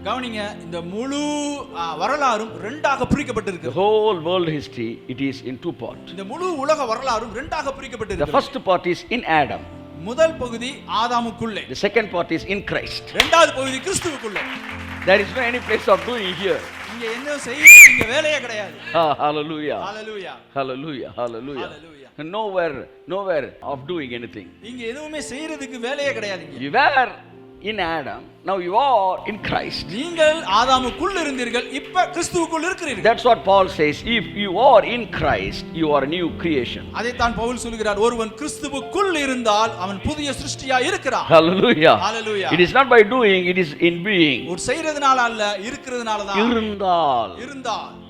கவனிங்க, இந்த முழு வரலாறும் ரெண்டாக பிரிக்கப்பட்டிருக்கு. The whole world history, it is in two parts. இந்த முழு உலக வரலாறும் ரெண்டாக பிரிக்கப்பட்டிருக்கு. The first part is in Adam. முதல் பகுதி ஆதாமுக்குள்ளே. The second part is in Christ. இரண்டாவது பகுதி கிறிஸ்துவுக்குள்ளே. There is no any place of doing here. இங்க என்ன செய்ய இங்க வேலையே கிடையாது. Hallelujah. Hallelujah. Hallelujah. Hallelujah. Hallelujah. Nowhere of doing anything. இங்க எதுவுமே செய்யிறதுக்கு வேலையே கிடையாதுங்க. You were in Adam, now you are in Christ. நீங்கள் ஆதாமுக்குள் இருந்தீர்கள், இப்ப கிறிஸ்துவுக்குள் இருக்கிறீர்கள். That's what Paul says. If you are in Christ, you are a new creation. அதைத்தான் பவுல் சொல்கிறார், ஒருவன் கிறிஸ்துவுக்குள் இருந்தால் அவன் புதிய சிருஷ்டியா இருக்கிறான். Hallelujah. Hallelujah. It is not by doing, it is in being. ஒரு செய்யறதுனால அல்ல, இருக்கிறதுனால தான்.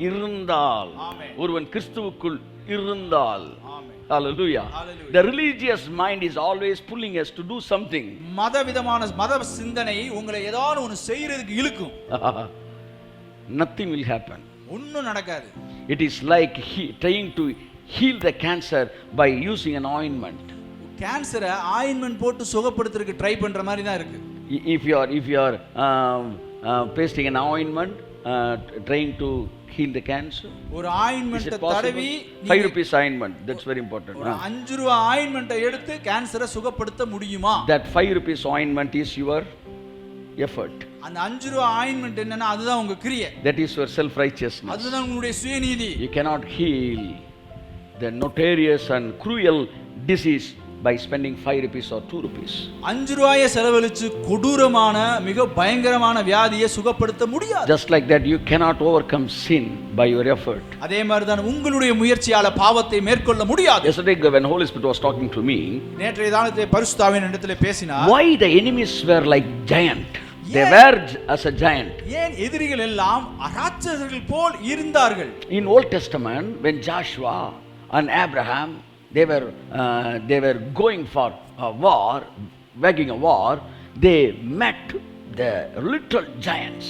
இருந்தால் ஆமென். ஒருவன் கிறிஸ்துவுக்குள் இருந்தால். ஆமென். Hallelujah. Hallelujah. The religious mind is always pulling us to do something. மத சிந்தனை உங்களை ஏதாவது ஒன்னு செய்யிறதுக்கு இழுக்கும். Nothing will happen. ஒண்ணும் நடக்காது. It is like trying to heal the cancer by using an ointment. கேன்சரை ஆயின்மென்ட் போட்டு சுகப்படுத்துறதுக்கு ட்ரை பண்ற மாதிரி தான் இருக்கு. If you are pasting an ointment trying to heal the cancer, ஒரு ஆயின்மென்ட் தடவி 5 rupees ointment, that's very important. ஒரு 5 ரூபாய் ஆயின்மென்ட் எடுத்து கேன்சரை சுகப்படுத்த முடியுமா? That 5 rupees ointment is your effort. அந்த 5 ரூபாய் ஆயின்மென்ட் என்னன்னா அதுதான் உங்க கிரியை. That is your self righteousness. அதுதான் உங்களுடைய சுயநீதி. You cannot heal the notorious and cruel disease by spending 5 rupees or 2 rupees. 5 ரூபாயை செலவழிச்சு கொடூரமான மிக பயங்கரமான வியாதியை சுகப்படுத்த முடியாது. Just like that you cannot overcome sin by your effort. அதே மாதிரி தான் உங்களுடைய முயற்சியால பாவத்தை மேற்கொள்ள முடியாது. Yesterday when Holy Spirit was talking to me, நேற்றைய தினத்திலே பரிசுத்த ஆவியின் இடத்திலே பேசினார். Why the enemies were like giant? They were as a giant. ஏன் எதிரிகள் எல்லாம் ராட்சசர்கள் போல் இருந்தார்கள்? In Old Testament when Joshua and Abraham they were going for a war, waging a war, they met the little giants.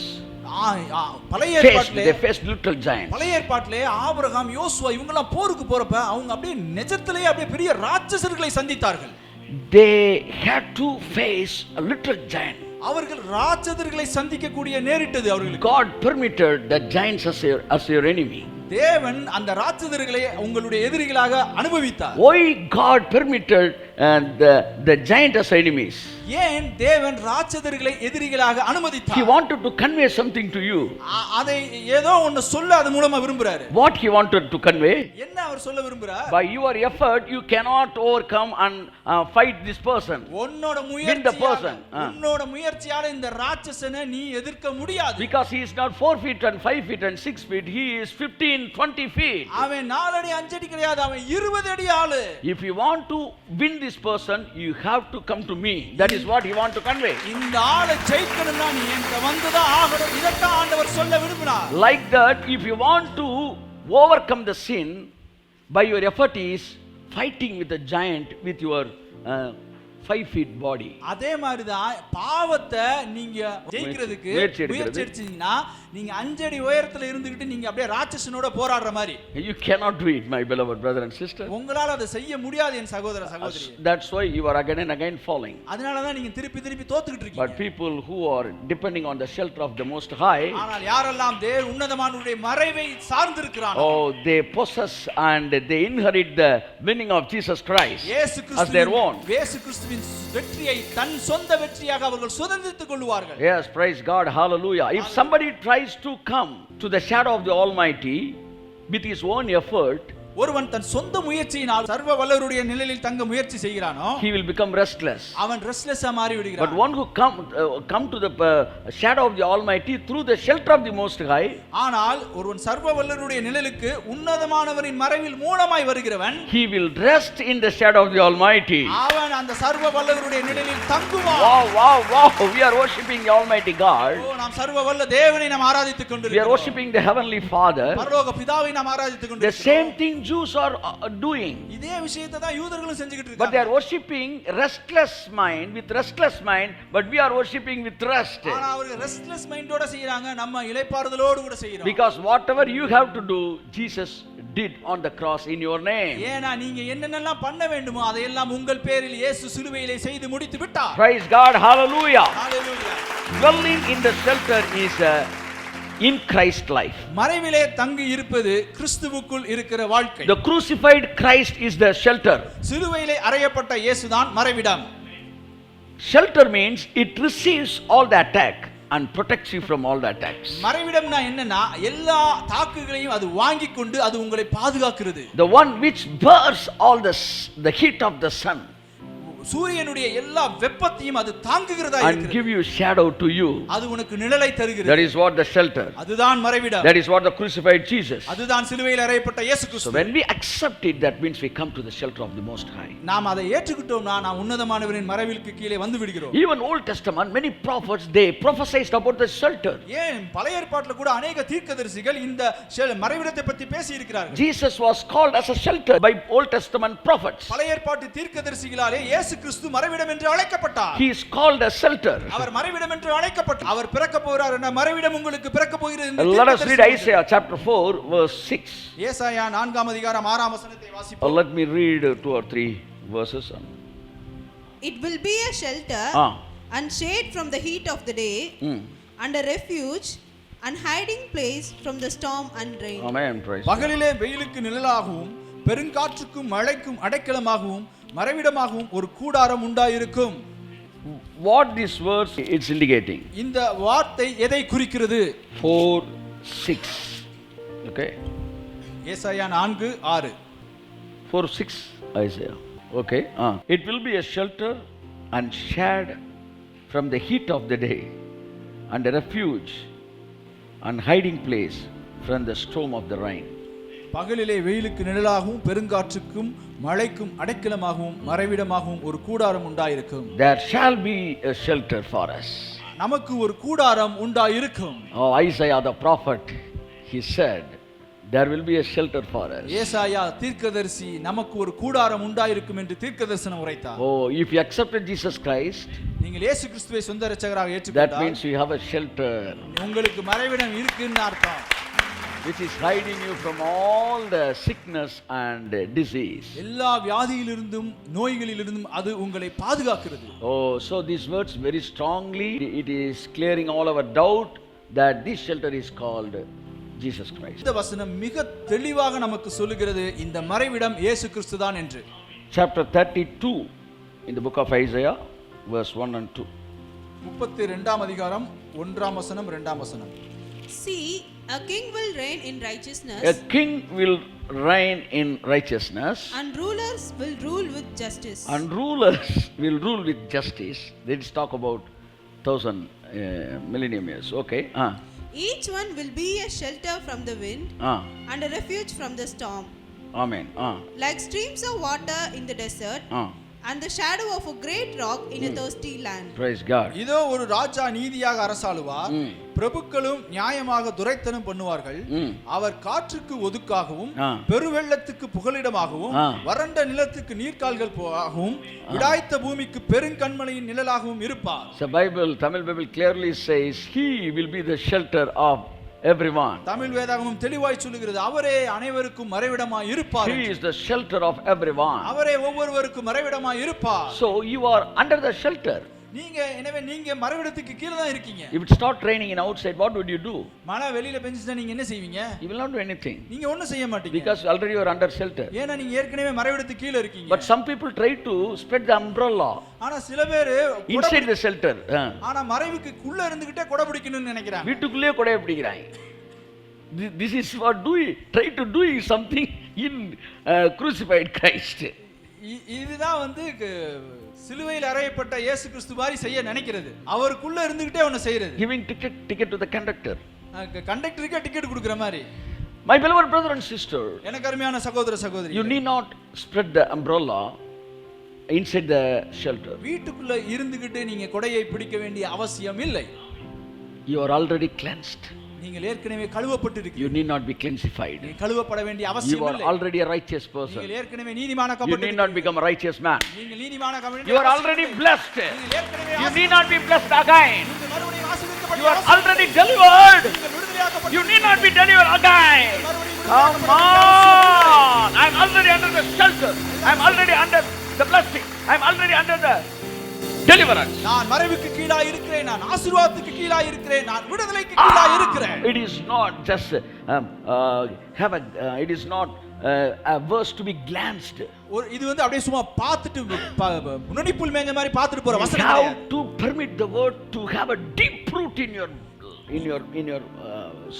பழைய ஏற்பாட்டிலே they faced little giants. பழைய ஏற்பாட்டிலே Abraham, யோசுவா இவங்கெல்லாம் போருக்கு போறப்ப அவங்க அப்படியே நிஜத்திலேயே அப்படியே பெரிய ராட்சசர்களை சந்தித்தார்கள். They had to face a little giant. அவர்கள் ராட்சசர்களை சந்திக்க கூடிய நேரிட்டது அவர்களுக்கு. God permitted the giants as your enemy. தேவன் அந்த ராட்சசர்களை உங்களுடைய எதிரிகளாக அனுபவித்தார். Why God permitted the giant as enemies? ஏன் தேவன் ராட்சசர்களை எதிரிகளாக அனுமதித்தார்? He wanted to convey something to you. அதை ஏதோ ஒன்னு சொல்ல அது மூலமா விரும்புறாரு. What he wanted to convey? என்ன அவர் சொல்ல விரும்புறார்? By your effort you cannot overcome and fight this person. உன்னோட முயற்சியால இந்த ராட்சசனை நீ எதிர்க்க முடியாது. Because he is not 4 feet and 5 feet and 6 feet, he is 15-20 feet. அவன் 4 அடி 5 அடி கிடையாது, அவன் 20 அடி ஆளு. If you want to win this person, you have to come to me. That is what he want to convey. இந்த ஆளை ஜெயிக்கணும்னா நீ என்கிட்ட வந்துதான் ஆகணும். இதத்தான் ஆண்டவர் சொல்ல விரும்பினார். Like that, if you want to overcome the sin by your effort is fighting with the giant with your 5 feet body. அதே மாதிரி தான் பாவத்தை நீங்க ஜெயிக்கிறதுக்கு முயற்சி எடுத்தீங்கன்னா நீங்க 5 அடி உயரத்துல இருந்துகிட்டு நீங்க அப்படியே ராட்சசனோட போராடுற மாதிரி. You cannot do it, my beloved brother and sister. உங்களால அதை செய்ய முடியாது என் சகோதர சகோதரி. That's why you are again and again falling. அதனால தான் நீங்க திருப்பி தோத்துக்கிட்டு இருக்கீங்க. But people who are depending on the shelter of the Most High, ஆனால் யாரெல்லாம் தேவ உன்னதமானவருடைய மறைவை சார்ந்து இருக்கிறார்களோ, oh, they possess and they inherit the winning of Jesus Christ as their own. இயேசு கிறிஸ்துவின் வெற்றியை தன் சொந்த வெற்றியாக அவர்கள் சுதந்திரித்துக் கொள்வார்கள். Yes, praise God, hallelujah. If somebody tries to come to the shadow of the Almighty with his own effort, ஒருவன் தன் சொந்த முயற்சியினால் சர்வ வல்லவருடைய நிழலில் தங்க முயற்சி செய்கிறானோ, he will become restless. அவன் ரெஸ்ட்லெஸ்ஸா மாறி விடுகிறான். But one who come to the shadow of the Almighty through the shelter of the Most High, ஆனால் ஒருவன் சர்வ வல்லவருடைய நிழலுக்கு உன்னதமானவரின் மறைவில் மூலமாய் வருகிறவன், he will rest in the shadow of the Almighty. அவன் அந்த சர்வ வல்லவருடைய நிழலில் தங்குவான். Wow, we are worshiping the Almighty God. நாம் சர்வ வல்ல தேவனை நாம் ஆராதித்துக் கொண்டிருக்கிறோம். We are worshiping the heavenly Father. பரலோக பிதாவை நாம் ஆராதித்துக் கொண்டிருக்கிறோம். The same thing Jews are doing. இதே விஷயத்தை தான் யூதர்களும் செஞ்சிட்டு இருக்காங்க. But they are worshiping restless mind, but we are worshiping with rest. ஆனா அவர்கள் ரெஸ்ட்லெஸ் மைண்டோட செய்றாங்க, நம்ம இளைப்பாறுதலோடு கூட செய்றோம். Because whatever you have to do, Jesus did on the cross in your name. ஏனா நீங்க என்னென்னலாம் பண்ண வேண்டுமோ அதையெல்லாம் உங்கள் பேரில் இயேசு சிலுவையிலே செய்து முடித்து விட்டார். Praise God, hallelujah. Hallelujah. Dwelling in the shelter is in Christ life. மறைவிலே தங்கி இருப்பது கிறிஸ்துவுக்குள் இருக்கிற வாழ்க்கை. The crucified Christ is the shelter. சிலுவையிலே அறையப்பட்ட இயேசுதான் மறைவிடம். Shelter means it receives all the attack. and protects you from all the attacks. மறைவிடம்னா என்னன்னா எல்லா தாக்குகளையும் அது வாங்கிக் கொண்டு அது உங்களை பாதுகாக்கிறது. The one which bears all the heat of the sun சூரியனுடைய எல்லா வெப்பத்தையும் அது தாங்குகிறதா and இருக்கிறது. give you shadow to you. அது உனக்கு நிழலை தருகிறது. That is what the shelter. அதுதான் மறைவிடம். That is what the crucified Jesus. அதுதான் சிலுவையில் அறையப்பட்ட இயேசு கிறிஸ்து. So when we accept it, that means we come to the shelter of the Most High. நாம் அதை ஏற்றுக்கிட்டோம்னா நாம் உன்னதமானவரின் மறைவிலுக்கு கீழே வந்து விடுகிறோம். Even Old Testament, many prophets, they prophesied about the shelter. ஏன் பழைய ஏற்பாட்டில் கூட अनेक தீர்க்கதரிசிகள் இந்த மறைவிடத்தை பற்றி பேசி இருக்கிறார்கள். Jesus was called as a shelter by Old Testament prophets. பழைய ஏற்பாட்டு தீர்க்கதரிசிகளாலே இயேசு கிறிஸ்து மறைவிடம் என்று அழைக்கப்பட்டார். He is called a shelter. அவர் மறைவிடம் என்று அழைக்கப்பட்டார். அவர் பிறக்க போகிறார் என்ற மறைவிடம் உங்களுக்கு பிறக்க போகிறது என்று Let us read Isaiah chapter 4 verse 6. ஏசாயா 4ஆம் அதிகாரம் 6ஆம் வசனத்தை வாசிப்போம். Let me read 2 or 3 verses. It will be a shelter and shade from the heat of the day and a refuge and hiding place from the storm and rain. Amen. Praise. பகலிலே வெயிலுக்கு நிழலாகவும் பெருங்காற்றுக்கும் மழைக்கும் அடைக்கலமாகவும் மறைவிடமாகவும் ஒரு கூடாரம் உண்டாயிருக்கும். What this verse it's indicating? இந்த வார்த்தை எதை குறிக்கிறது? 4:6. Okay. ஏசாயா 4:6. 4:6 Isaiah. Okay. It will be a shelter and shade from the heat of the day and a refuge and hiding place from the storm of the rain. பகலிலே வெயிலுக்கு நிழலாகவும் பெருங்காற்றுக்கும் மழைக்கும் அடைக்கலமாகவும் மறைவிடமாகவும் ஒரு கூடாரம் உண்டாயிருக்கும். There shall be a shelter for us. நமக்கு ஒரு கூடாரம் உண்டாயிருக்கும். Isaiah the prophet, he said, there will be a shelter for us. ஏசாயா தீர்க்கதரிசி நமக்கு ஒரு கூடாரம் உண்டாயிருக்கும் என்று தீர்க்கதரிசனம் உரைத்தார். If you accepted Jesus Christ, நீங்கள் இயேசு கிறிஸ்துவை சொந்த இரட்சகராக ஏற்றுக்கொண்டால் that means you have a shelter உங்களுக்கு மறைவிடம் இருக்குன்னு அர்த்தம். which is hiding you from all the sickness and disease. எல்லா வியாதியிலிருந்தும் நோய்களிலிருந்தும் அது உங்களை பாதுகாக்கிறது. So these words very strongly, it is clearing all our doubt that this shelter is called Jesus Christ. இந்த வசனம் மிக தெளிவாக நமக்கு சொல்லுகிறது இந்த மறைவிடம் இயேசு கிறிஸ்து தான் என்று. Chapter 32 in the book of Isaiah verse 1 and 2. 32ஆம் அதிகாரம் 1ஆம் வசனம் 2ஆம் வசனம். See, a king will reign in righteousness. A king will reign in righteousness. And rulers will rule with justice. And rulers will rule with justice. Let's talk about 1000 millennium years. Okay. Each one will be a shelter from the wind and a refuge from the storm. Amen. Like streams of water in the desert. And the shadow of a great rock in a thirsty land. Praise God. இதோ ஒரு ராஜா நீதியாக அரசாளுவார், பிரபுக்களும் நியாயமாக துரைத்தனம் பண்ணுவார்கள். அவர் காற்றுக்கு ஒதுக்காகவும் பெருவெள்ளத்துக்கு புகலிடமாகவும் வறண்ட நிலத்துக்கு நீர்க்கால்கள் போகவும் விடாய்த்த பூமிக்கு பெருங்கண்மலையின் நிழலாகவும் இருப்பார். The Bible, Tamil Bible clearly says he will be the shelter of everyone. Tamil வேதாகமம் தெளிவாய் சொல்லுகிறது அவரே அனைவருக்கும் மறைவிடமாய் இருப்பார். He is the shelter of everyone. அவரே ஒவ்வொருவருக்கும் மறைவிடமாய் இருப்பார். So you are under the shelter. எனவே நீங்க மறைவிடத்துக்கு கீழ தான் இருக்கீங்க. If it start raining in outside, what would you do? மழை வெளியில பெஞ்சிட்டா நீங்க என்ன செய்வீங்க? You will not do anything. நீங்க ஒண்ணும் செய்ய மாட்டீங்க. Because already you are under shelter. ஏன்னா நீங்க ஏற்கனவே மறைவிடத்துக்கு கீழ இருக்கீங்க. But some people try to spread the umbrella ஆனா சில பேர் inside the shelter. ஆனா மறைவுக்குள்ள இருந்துகிட்டே கொடை பிடிக்கணும்னு நினைக்கிறாங்க. வீட்டுக்குள்ளே கொடை பிடிக்கிறாங்க. This is what try to do something in crucified Christ. இதுதான் சிலுவையில் அறையப்பட்ட இயேசு கிறிஸ்து மாதிரி செய்ய நினைக்கிறது. அவருக்குள்ள இருந்துகிட்டே அவனை செய்யறது. Giving ticket to the conductor. கண்டக்டருக்கு டிக்கெட் கொடுக்கிற மாதிரி. My beloved brother and sister, எனக்கு அருமையான சகோதர சகோதரி, you need not spread the umbrella inside the shelter. வீட்டுக்குள்ள இருந்துகிட்டு நீங்க கொடையை பிடிக்க வேண்டிய அவசியம் இல்லை. You are already cleansed. நீங்கள் ஏற்கனவே கழுவப்பட்டிருக்கிறீர்கள். You need not be cleansified. நீ கழுவப்பட வேண்டிய அவசியம் இல்லை. You are already a righteous person. நீங்கள் ஏற்கனவே நீதிமானாக்கப்பட்டிருக்கிறீர்கள். You need not become a righteous man. நீங்கள் நீதிமானாக வேண்டிய You are already blessed. நீங்கள் ஏற்கனவே You need not be blessed again. நீங்கள் மறுபடியும் ஆசீர்வதிக்கப்பட்ட You are already delivered. நீங்கள் விடுதலையாக்கப்பட்ட You need not be delivered again. Come on. I am already under the shelter. I am already under the blessing. I am already under the deliverance. நான் மறைவுக்கு கீழாய் இருக்கிறேன், நான் ஆசீர்வாதத்துக்கு கீழாய் இருக்கிறேன், நான் விடுதலைக்கு கீழாய் இருக்கிறேன். It is not just it is not a verse to be glanced. இது வந்து அப்படியே சும்மா பார்த்துட்டு நுனிப்புல் மேஞ்ச மாதிரி பார்த்துட்டு போற You வசனம் have கிடையாது. to permit the word to have a deep root in your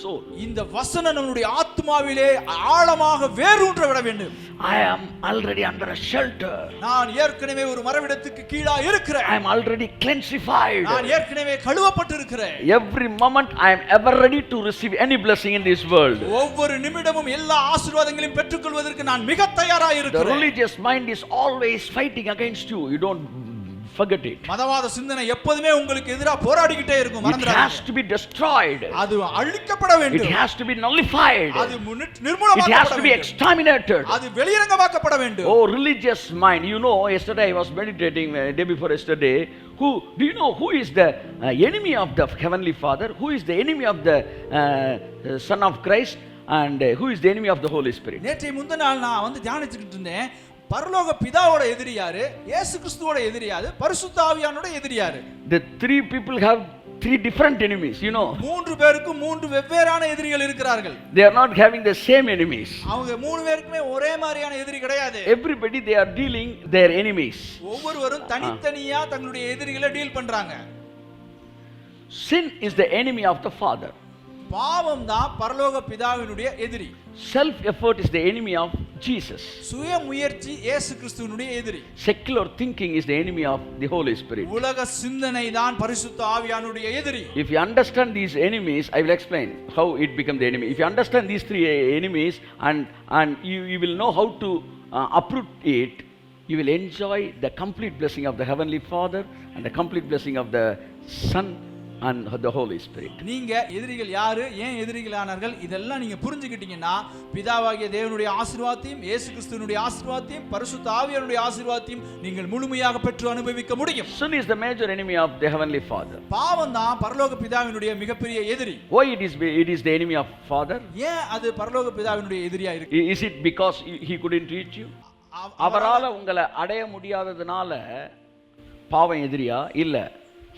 soul. இந்த வசனம் நம்முடைய ஆத்மாவிலே ஆழமாக வேரூன்ற விட வேண்டும். I am already under a shelter. நான் ஏற்கனவே ஒரு மரவிடத்துக்கு கீழா இருக்கிறேன். I am already cleansified. நான் ஏற்கனவே கழுவப்பட்டிருக்கிறேன். Every moment I am ever ready to receive any blessing in this world. ஒவ்வொரு நிமிடமும் எல்லா ஆசீர்வாதங்களையும் பெற்றுக்கொள்வதற்கு நான் மிக தயாராக The இருக்கிறேன். religious mind is always fighting against you. You don't forget it. மதவாத சிந்தனை எப்போதுமே உங்களுக்கு எதிராக போராடிக்கிட்டே இருக்கும். It has மறந்துடாதீங்க. to be destroyed. அது அழிக்கப்பட It வேண்டும். has to be nullified. அது It நிர்மூலமாக்கப்பட has to be வேண்டும். exterminated. அது வெளியரங்கமாக்கப்பட வேண்டும். Oh, religious mind. You know, yesterday I was meditating, day before yesterday. Do you know who is the enemy of the Heavenly Father? Who is the enemy of the Son of Christ? And who is the enemy of the Holy Spirit? நேற்றைய முந்தின நாள் நான் வந்து தியானிச்சுக்கிட்டு இருந்தேன். பரலோக பிதாவோட எதிரி யாரு? இயேசு கிறிஸ்துவோட எதிரி யாரு? பரிசுத்த ஆவியானோட எதிரி யாரு? The three people have three different enemies, you know. மூன்று பேருக்கும் மூன்று வெவ்வேறான எதிரிகள் இருக்கிறார்கள். They are not having the same enemies. அவங்க மூணு பேருக்குமே ஒரே மாதிரியான எதிரி கிடையாது. Everybody they are dealing their enemies. ஒவ்வொருவரும் தனித்தனியா தங்களுடைய எதிரிகளை டீல் பண்றாங்க. Sin is the enemy of the Father. பாவம் தான் பரலோக பிதாவினுடைய எதிரி. Self effort is the enemy of Jesus. சுய முயற்சி இயேசு கிறிஸ்துவினுடைய எதிரி. Secular thinking is the enemy of the Holy Spirit. உலக சிந்தனை தான் பரிசுத்த ஆவியானுடைய எதிரி. If you understand these enemies, I will explain how it become the enemy. If you understand these three enemies and you will know how to uproot it, you will enjoy the complete blessing of the Heavenly Father and the complete blessing of the Son and the Holy Spirit. நீங்க எதிரிகள் யாரு, ஏன் எதிரிகளானார்கள், இதெல்லாம் நீங்க புரிஞ்சுக்கிட்டீங்கன்னா பிதாவாகிய தேவனுடைய ஆசீர்வாதத்தையும் இயேசு கிறிஸ்துவினுடைய ஆசீர்வாதத்தையும் பரிசுத்த ஆவியானுடைய ஆசீர்வாதத்தையும் நீங்கள் முழுமையாக பெற்று அனுபவிக்க முடியும். Sin is the major enemy of the Heavenly Father. பாவம் தான் பரலோக பிதாவினுடைய மிகப்பெரிய எதிரி. Why it is the enemy of Father? ஏன் அது பரலோக பிதாவினுடைய எதிரியா இருக்கு? Is it because he couldn't reach you? அவரால உங்களை அடைய முடியாததுனால பாவம் எதிரியா? இல்ல.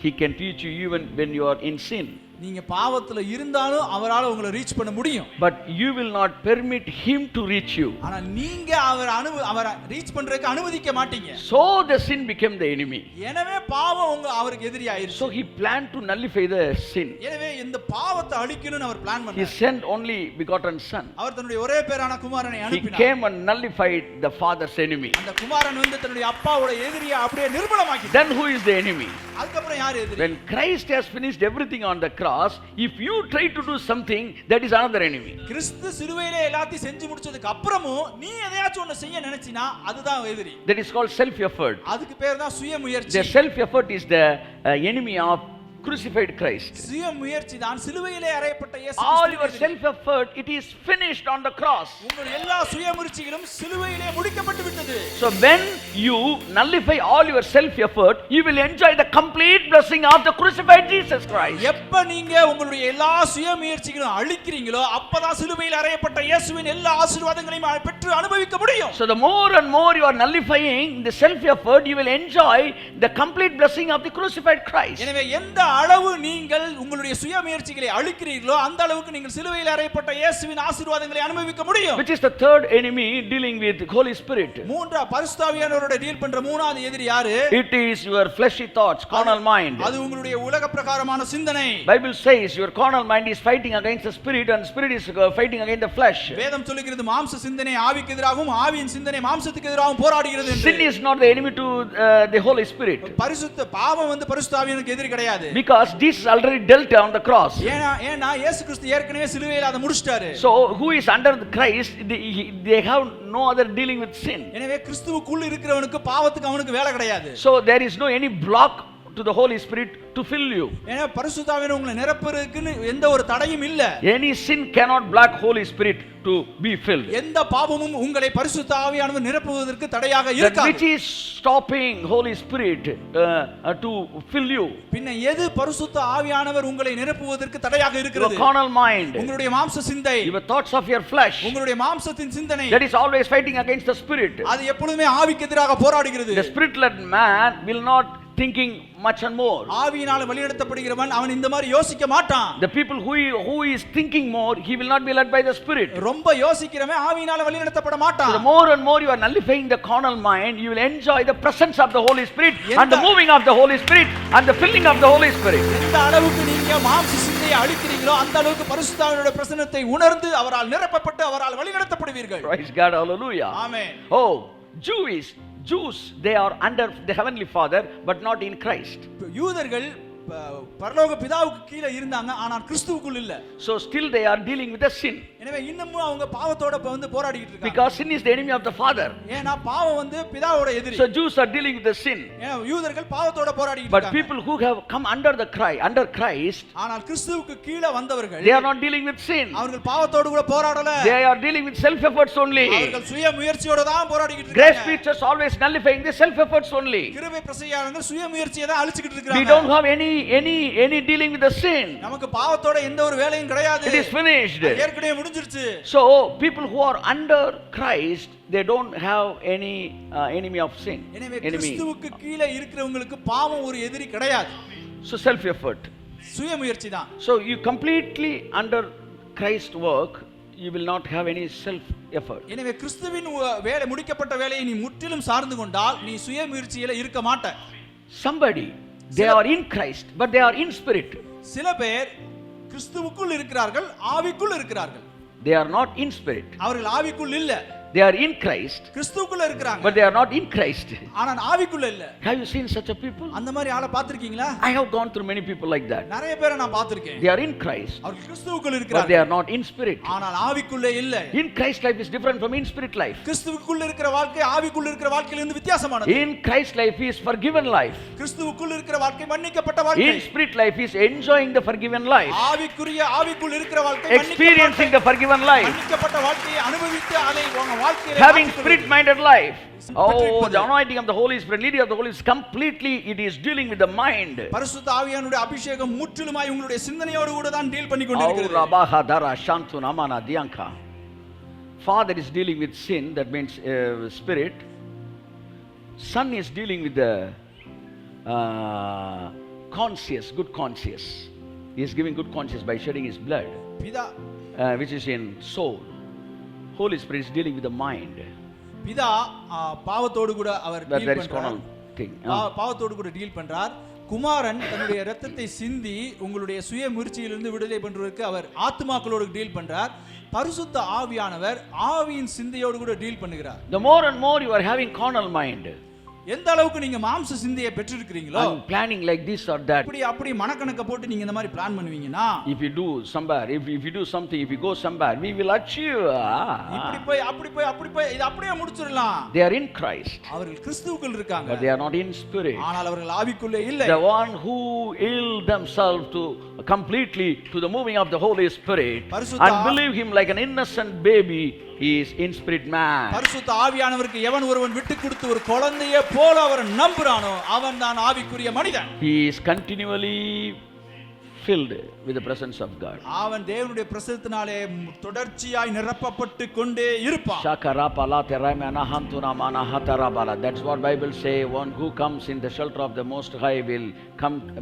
He can teach you even when you are in sin. நீங்க பாவத்துல இருந்தாலும் அவரால உங்களை ரீச் பண்ண முடியும். But you will not permit him to reach you. ஆனா நீங்க அவரை ரீச் பண்றதுக்கு அனுமதிக்க மாட்டீங்க. So the sin became the enemy. எனவே பாவம் அவருக்கு எதிரி ஆயிருச்சு. So he planned to nullify the sin. எனவே இந்த பாவத்தை அழிக்கணும்னு அவர் பிளான் பண்ணார். He sent only begotten son. அவர் தன்னுடைய ஒரே பேரான குமாரனை அனுப்பினார். He came and nullified the father's enemy. அந்த குமாரன் வந்து தன்னுடைய அப்பாவோட எதிரியை அப்படியே நிர்மூலமாக்கிட்டார். Then who is the enemy? அதுக்கப்புறம் யார் எதிரி? When Christ has finished everything on the cross, if you try to do something, that is another enemy. கிறிஸ்து சிலுவையிலே எல்லாத்தையும் செஞ்சு முடிச்சதுக்கு அப்புறமும் நீ எதையாச்சும் ஒன்னு செய்ய நினைச்சினா அதுதான் எதிரி. That is called self effort. அதுக்கு பேர் தான் சுய முயற்சி. The self effort is the enemy of crucified Christ. சுய முயற்சி தான் சிலுவையிலே அறையப்பட்ட இயேசு All Kristu. your self effort, it is finished on the cross. உங்கள் எல்லா சுய முயற்சிகளும் சிலுவையிலே முடிக்கப்பட்டு விட்டது. So when you nullify all your self effort, you will enjoy the complete blessing of the crucified Jesus Christ. எப்ப நீங்க உங்களுடைய எல்லா சுய முயற்சிகளும் அழிக்கிறீங்களோ அப்பதான் சிலுவையில் அறையப்பட்ட இயேசுவின் எல்லா ஆசீர்வாதங்களையும் பெற்று அனுபவிக்க முடியும். So the more and more you are nullifying the self effort, you will enjoy the complete blessing of the crucified Christ. எனவே எந்த அளவு நீங்கள் உங்களுடைய சுய முயற்சிகளை அழிக்கிறீர்களோ அந்த அளவுக்கு நீங்கள் சிலுவையில் அறையப்பட்ட இயேசுவின் ஆசீர்வாதங்களை அனுபவிக்க முடியும். Which is the third enemy dealing with Holy Spirit? மூன்றா பரிசுத்த ஆவியானவரோட டீல் பண்ற மூணாவது எதிரி யாரு? It is your fleshy thoughts, carnal mind. அது உங்களுடைய உலக பிரகாரமான சிந்தனை. Bible says your carnal mind is fighting against the spirit and spirit is fighting against the flesh. வேதம் சொல்லுகிறது மாம்ச சிந்தனை ஆவிக்கு எதிராகவும் ஆவியின் சிந்தனை மாம்சத்துக்கு எதிராகவும் போராடுகிறது என்று. Sin is not the enemy to the Holy Spirit. பரிசுத்த பாவம் வந்து பரிசுத்த ஆவியானுக்கு எதிரி கிடையாது. Because Jesus already dealt on the cross. ஏனா இயேசு கிறிஸ்து ஏற்கனவே சிலுவையில் அதை முடிச்சிட்டாரு. So who is under the Christ, they have no other dealing with sin. எனவே கிறிஸ்துவுக்குள் இருக்கிறவனுக்கு பாவத்துக்கு அவனுக்கு வேலை கிடையாது. So there is no any block to the Holy Spirit to fill you. ஏனா பரிசுத்த ஆவியானவர் உங்களை நிரப்புறதுக்கு எந்த ஒரு தடையும் இல்ல. Any sin cannot block Holy Spirit to be filled. எந்த பாவமும் உங்களை பரிசுத்த ஆவியானவர் நிரப்புவதற்கு தடையாக இருக்காது. Which is stopping Holy Spirit to fill you? பின்ன எது பரிசுத்த ஆவியானவர் உங்களை நிரப்புவதற்கு தடையாக இருக்கிறது? Your carnal mind. உங்களுடைய மாம்ச சிந்தை. Your thoughts of your flesh. உங்களுடைய மாம்சத்தின் சிந்தனை. That is always fighting against the spirit. அது எப்பொழுதுமே ஆவிக்கு எதிராக போராடுகிறது. The spirit-led man will not thinking much and more. ஆவியினால வழிநடத்தப்படுகிறவன் அவன் இந்த மாதிரி யோசிக்க மாட்டான். The people who is thinking more, he will not be led by the Spirit. ரொம்ப யோசிக்கிறவன் ஆவியினால வழிநடத்தப்பட மாட்டான். So the more and more you are nullifying the carnal mind, you will enjoy the presence of the Holy Spirit and the moving of the Holy Spirit and the filling of the Holy Spirit. எந்த அளவுக்கு நீங்க மாம்ச சிந்தையை அழிக்கிறீங்களோ அந்த அளவுக்கு பரிசுத்த ஆவியானவருடைய பிரசன்னத்தை உணர்ந்து அவரால் நிரப்பப்பட்டு அவரால் வழிநடத்தப்படுவீர்கள். Praise God, hallelujah. Amen. Oh, Jews, they are under the heavenly Father but not in Christ. யூதர்கள் பரலோக பிதாவுக்கு கீழ இருந்தாங்க ஆனால் கிறிஸ்துவுக்குள் இல்ல. So still they are dealing with the sin. எனவே இன்னமும் அவங்க பாவத்தோட வந்து போராடிட்டு இருக்காங்க. Because sin is the enemy of the Father. ஏனா பாவம் வந்து பிதாவோட எதிரி. So Jews are dealing with the sin. ஏனா யூதர்கள் பாவத்தோட போராடிட்டு இருக்காங்க. But people who have come under Christ, ஆனால் கிறிஸ்துவுக்கு கீழ வந்தவர்கள் they are not dealing with sin. அவர்கள் பாவத்தோட கூட போராடல. They are dealing with self efforts only. அவர்கள் சுய முயற்சியோட தான் போராடிட்டு இருக்காங்க. Grace preachers always nullifying the self efforts only. கிருபை பிரசங்கியாளர்கள் சுய முயற்சியை தான் அழிச்சிட்டு இருக்காங்க. We don't have any dealing with the sin. நமக்கு பாவத்தோட எந்த ஒரு வேலையும் கிடையாது. It is finished. ஏற்கனவே முடிஞ்சிருச்சு. So people who are under Christ, they don't have any enemy of sin. எனவே கிறிஸ்துவுக்கு கீழ இருக்கிறவங்களுக்கு பாவம் ஒரு எதிரி கிடையாது. So self effort. சுய முயற்சி தான். So you completely under Christ work, you will not have any self effort. எனவே கிறிஸ்துவின் வேலை முடிக்கப்பட்ட வேலையை நீ முற்றிலும் சார்ந்து கொண்டால் நீ சுய முயற்சியில இருக்க மாட்ட. Somebody, they are in Christ but they are in spirit. சில பேர் கிறிஸ்துவுக்குள் இருக்கிறார்கள் ஆவிக்குள் இருக்கிறார்கள். They are not in spirit. அவர்கள் ஆவிக்குள் இல்ல. They are in Christ கிறிஸ்துவுக்குள்ள இருக்காங்க. but they are not in Christ. ஆனா ஆவிக்குள்ள இல்ல. Have you seen such a people? அந்த மாதிரி ஆளை பாத்திருக்கீங்களா? I have gone through many people like that. நிறைய பேரை நான் பாத்திருக்கேன். They are in Christ அவர்கள் கிறிஸ்துவுக்குள் but இருக்கிறார்கள். they are not in spirit. ஆனால் ஆவிக்குள்ள இல்ல. In Christ life is different from in spirit life. கிறிஸ்துவுக்குள் இருக்கிற வாழ்க்கை ஆவிக்குள்ள இருக்கிற வாழ்க்கையில இருந்து வித்தியாசமானது. In Christ life is forgiven life. கிறிஸ்துவுக்குள் இருக்கிற வாழ்க்கை மன்னிக்கப்பட்ட வாழ்க்கை. In spirit life is enjoying the forgiven life. ஆவிக்குள் இருக்கிற வாழ்க்கை experiencing the forgiven life. மன்னிக்கப்பட்ட வாழ்க்கையை அனுபவித்து அதை உங்க வாழ்க்கையில having spirit minded life. Oh, the anointing of the Holy Spirit, leading of the Holy Spirit, completely it is dealing with the mind. பரிசுத்த ஆவியானுடைய அபிஷேகம் முற்றிலுமாய் உங்களுடைய சிந்தனையோடு கூட தான் டீல் பண்ணி கொண்டிருக்கிறது. Oh, rabaha dara shantu namana dianka. Father is dealing with sin, that means spirit. Son is dealing with the conscious, good conscious. He is giving good conscience by shedding his blood, பிதா which is in soul. Holy Spirit is dealing with the mind. பிதா பாவத்தோடு கூட அவர் deal பண்றார். பாவத்தோடு கூட deal பண்றார். குமாரன் தன்னுடைய இரத்தத்தை சிந்தி உங்களுடைய சுய முயற்சியிலிருந்து விடுதலை பண்றதுக்கு அவர் ஆத்துமாக்களோடு டீல் பண்றார். பரிசுத்த ஆவியானவர் ஆவியின் சிந்தையோடு கூட டீல் பண்ணுகிறார். The more and more you are having carnal mind, எந்த அளவுக்கு நீங்க மாம்ச சிந்தையை பெற்றிருக்கிறீங்களோ, planning like this or that, அப்படி மனக்கணக்க போட்டு நீங்க இந்த மாதிரி plan பண்ணுவீங்கன்னா, if you do somewhere, if you do something, if you go somewhere, we will achieve. இப்படி போய் இது அப்படியே முடிச்சிரலாம். They are in Christ அவர்கள் கிறிஸ்துவுக்குள் இருக்காங்க, but they are not in spirit. ஆனால் அவர்கள் ஆவிக்குள்ளே இல்லை. The one who yield themselves to completely to the moving of the Holy Spirit and believe him like an innocent baby, he is in spirit man. பரிசுத்த ஆவியானவருக்கு எவன் ஒருவன் விட்டு கொடுத்து ஒரு குழந்தையை போல அவர் நம்புறானோ அவன் தான் ஆவிக்குரிய மனிதன். He is continually filled with the presence of God. அவன் தேவனுடைய பிரசன்னத்தினாலே தொடர்ச்சியாய் நிரப்பப்பட்டு கொண்டே இருப்பான். Shakarapala teramana hantuna mana hatarabala. That's what Bible say. One who comes in the shelter of the Most High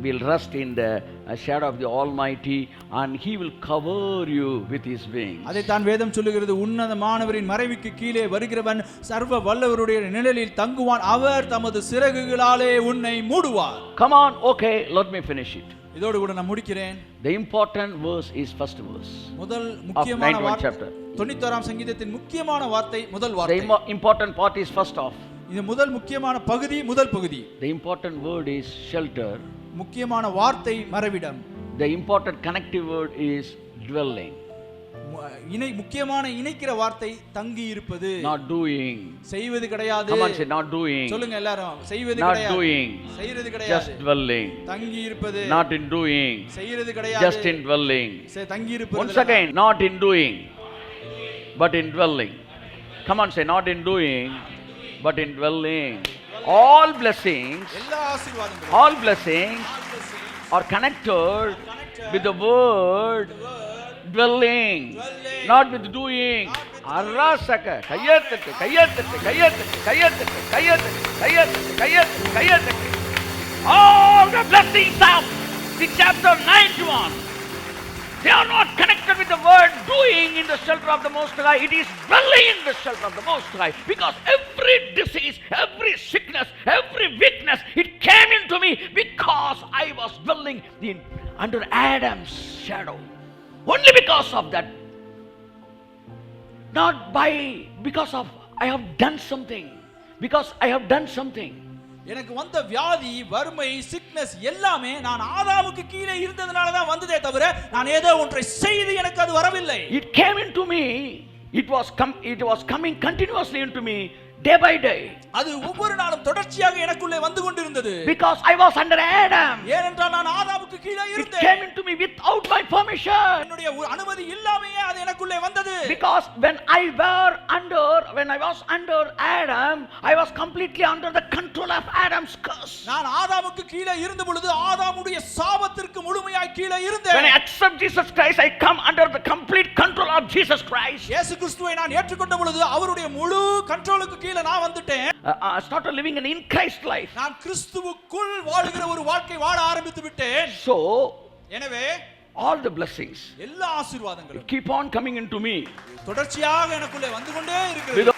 will rest in the shadow of the Almighty, and He will cover you with His wings. அதைத்தான் வேதம் சொல்லுகிறது. உன்னதமானவரின் மறைவுக்கு கீழே வருகிறவன் சர்வ வல்லவருடைய நிழலில் தங்குவான். அவர் தமது சிறகுகளாலே உன்னை மூடுவார். Come on, okay, let me finish it. இதோடு கூட நான் முடிக்கிறேன். The important verse is first verse. முதல் முக்கியமான வார்த்தை 91ஆம் சங்கீதத்தின் முக்கியமான வார்த்தை முதல் வார்த்தை. The important part is first off. இது முதல் முக்கியமான பகுதி முதல் பகுதி. The important word is shelter. முக்கியமான வார்த்தை மறைவிடம். The important connective word is dwelling. முக்கியமான இணைக்கிற வார்த்தை தங்கி இருப்பது. Not doing. செய்வது கிடையாது. Come on, say not doing. சொல்லுங்க எல்லாரும். செய்வது கிடையாது. Not doing. செய்யறது கிடையாது. Just dwelling. தங்கி இருப்பது. Not in doing. செய்யறது கிடையாது. Just in dwelling. தங்கி இருப்பது. Once again, not in doing, but in dwelling. Come on, say not in doing, but in dwelling. All blessings, எல்லா ஆசீர்வாதங்களும், all blessings are connected with the word dwelling, not with doing. Arrasaka, kayyathukku. All the blessings of the chapter 91, they are not connected with the word doing in the shelter of the Most High. It is dwelling in the shelter of the Most High. Because every disease, every sickness, every weakness, it came into me because I was dwelling under Adam's shadow. Only because of that. Not because of I have done something. Because I have done something. எனக்கு வந்த வியாதி, வறுமை, sickness எல்லாமே நான் ஆதாமுக்கு கீழே இருந்ததனால தான் வந்ததே தவிர நான் ஏதோ ஒன்றை செய்து எனக்கு அது வரவில்லை. It came into me. It was coming continuously into me day by day. அது ஒவ்வொரு நாளும் தொடர்ச்சியாக எனக்குள்ளே வந்து கொண்டிருந்தது. Because I was under Adam. ஏனென்றால் நான் ஆதாமுக்கு கீழே இருந்தேன். It came into me without my permission. என்னுடைய அனுமதி இல்லாமயே அது எனக்குள்ளே வந்தது. Because when I was under Adam, I was completely under the control of Adam's curse. நான் ஆதாமுக்கு கீழே இருந்த பொழுது ஆதாமுடைய சாபத்திற்கு முழுமையாய் கீழே இருந்தேன். When I accept Jesus Christ, I come under the complete control of Jesus Christ. இயேசு கிறிஸ்துவை நான் ஏற்றுக்கொண்ட பொழுது அவருடைய முழு கண்ட்ரோலுக்கு கீழே நான் வந்துட்டேன். I started living an in Christ life. நான் கிறிஸ்துவுக்குள் வாழுகிற ஒரு வாழ்க்கை வாழ ஆரம்பித்து விட்டேன். So, எனவே all the blessings எல்லா ஆசீர்வாதங்களும் keep on coming into me. தொடர்ச்சியாக எனக்குள்ளே வந்து கொண்டே இருக்கிறது.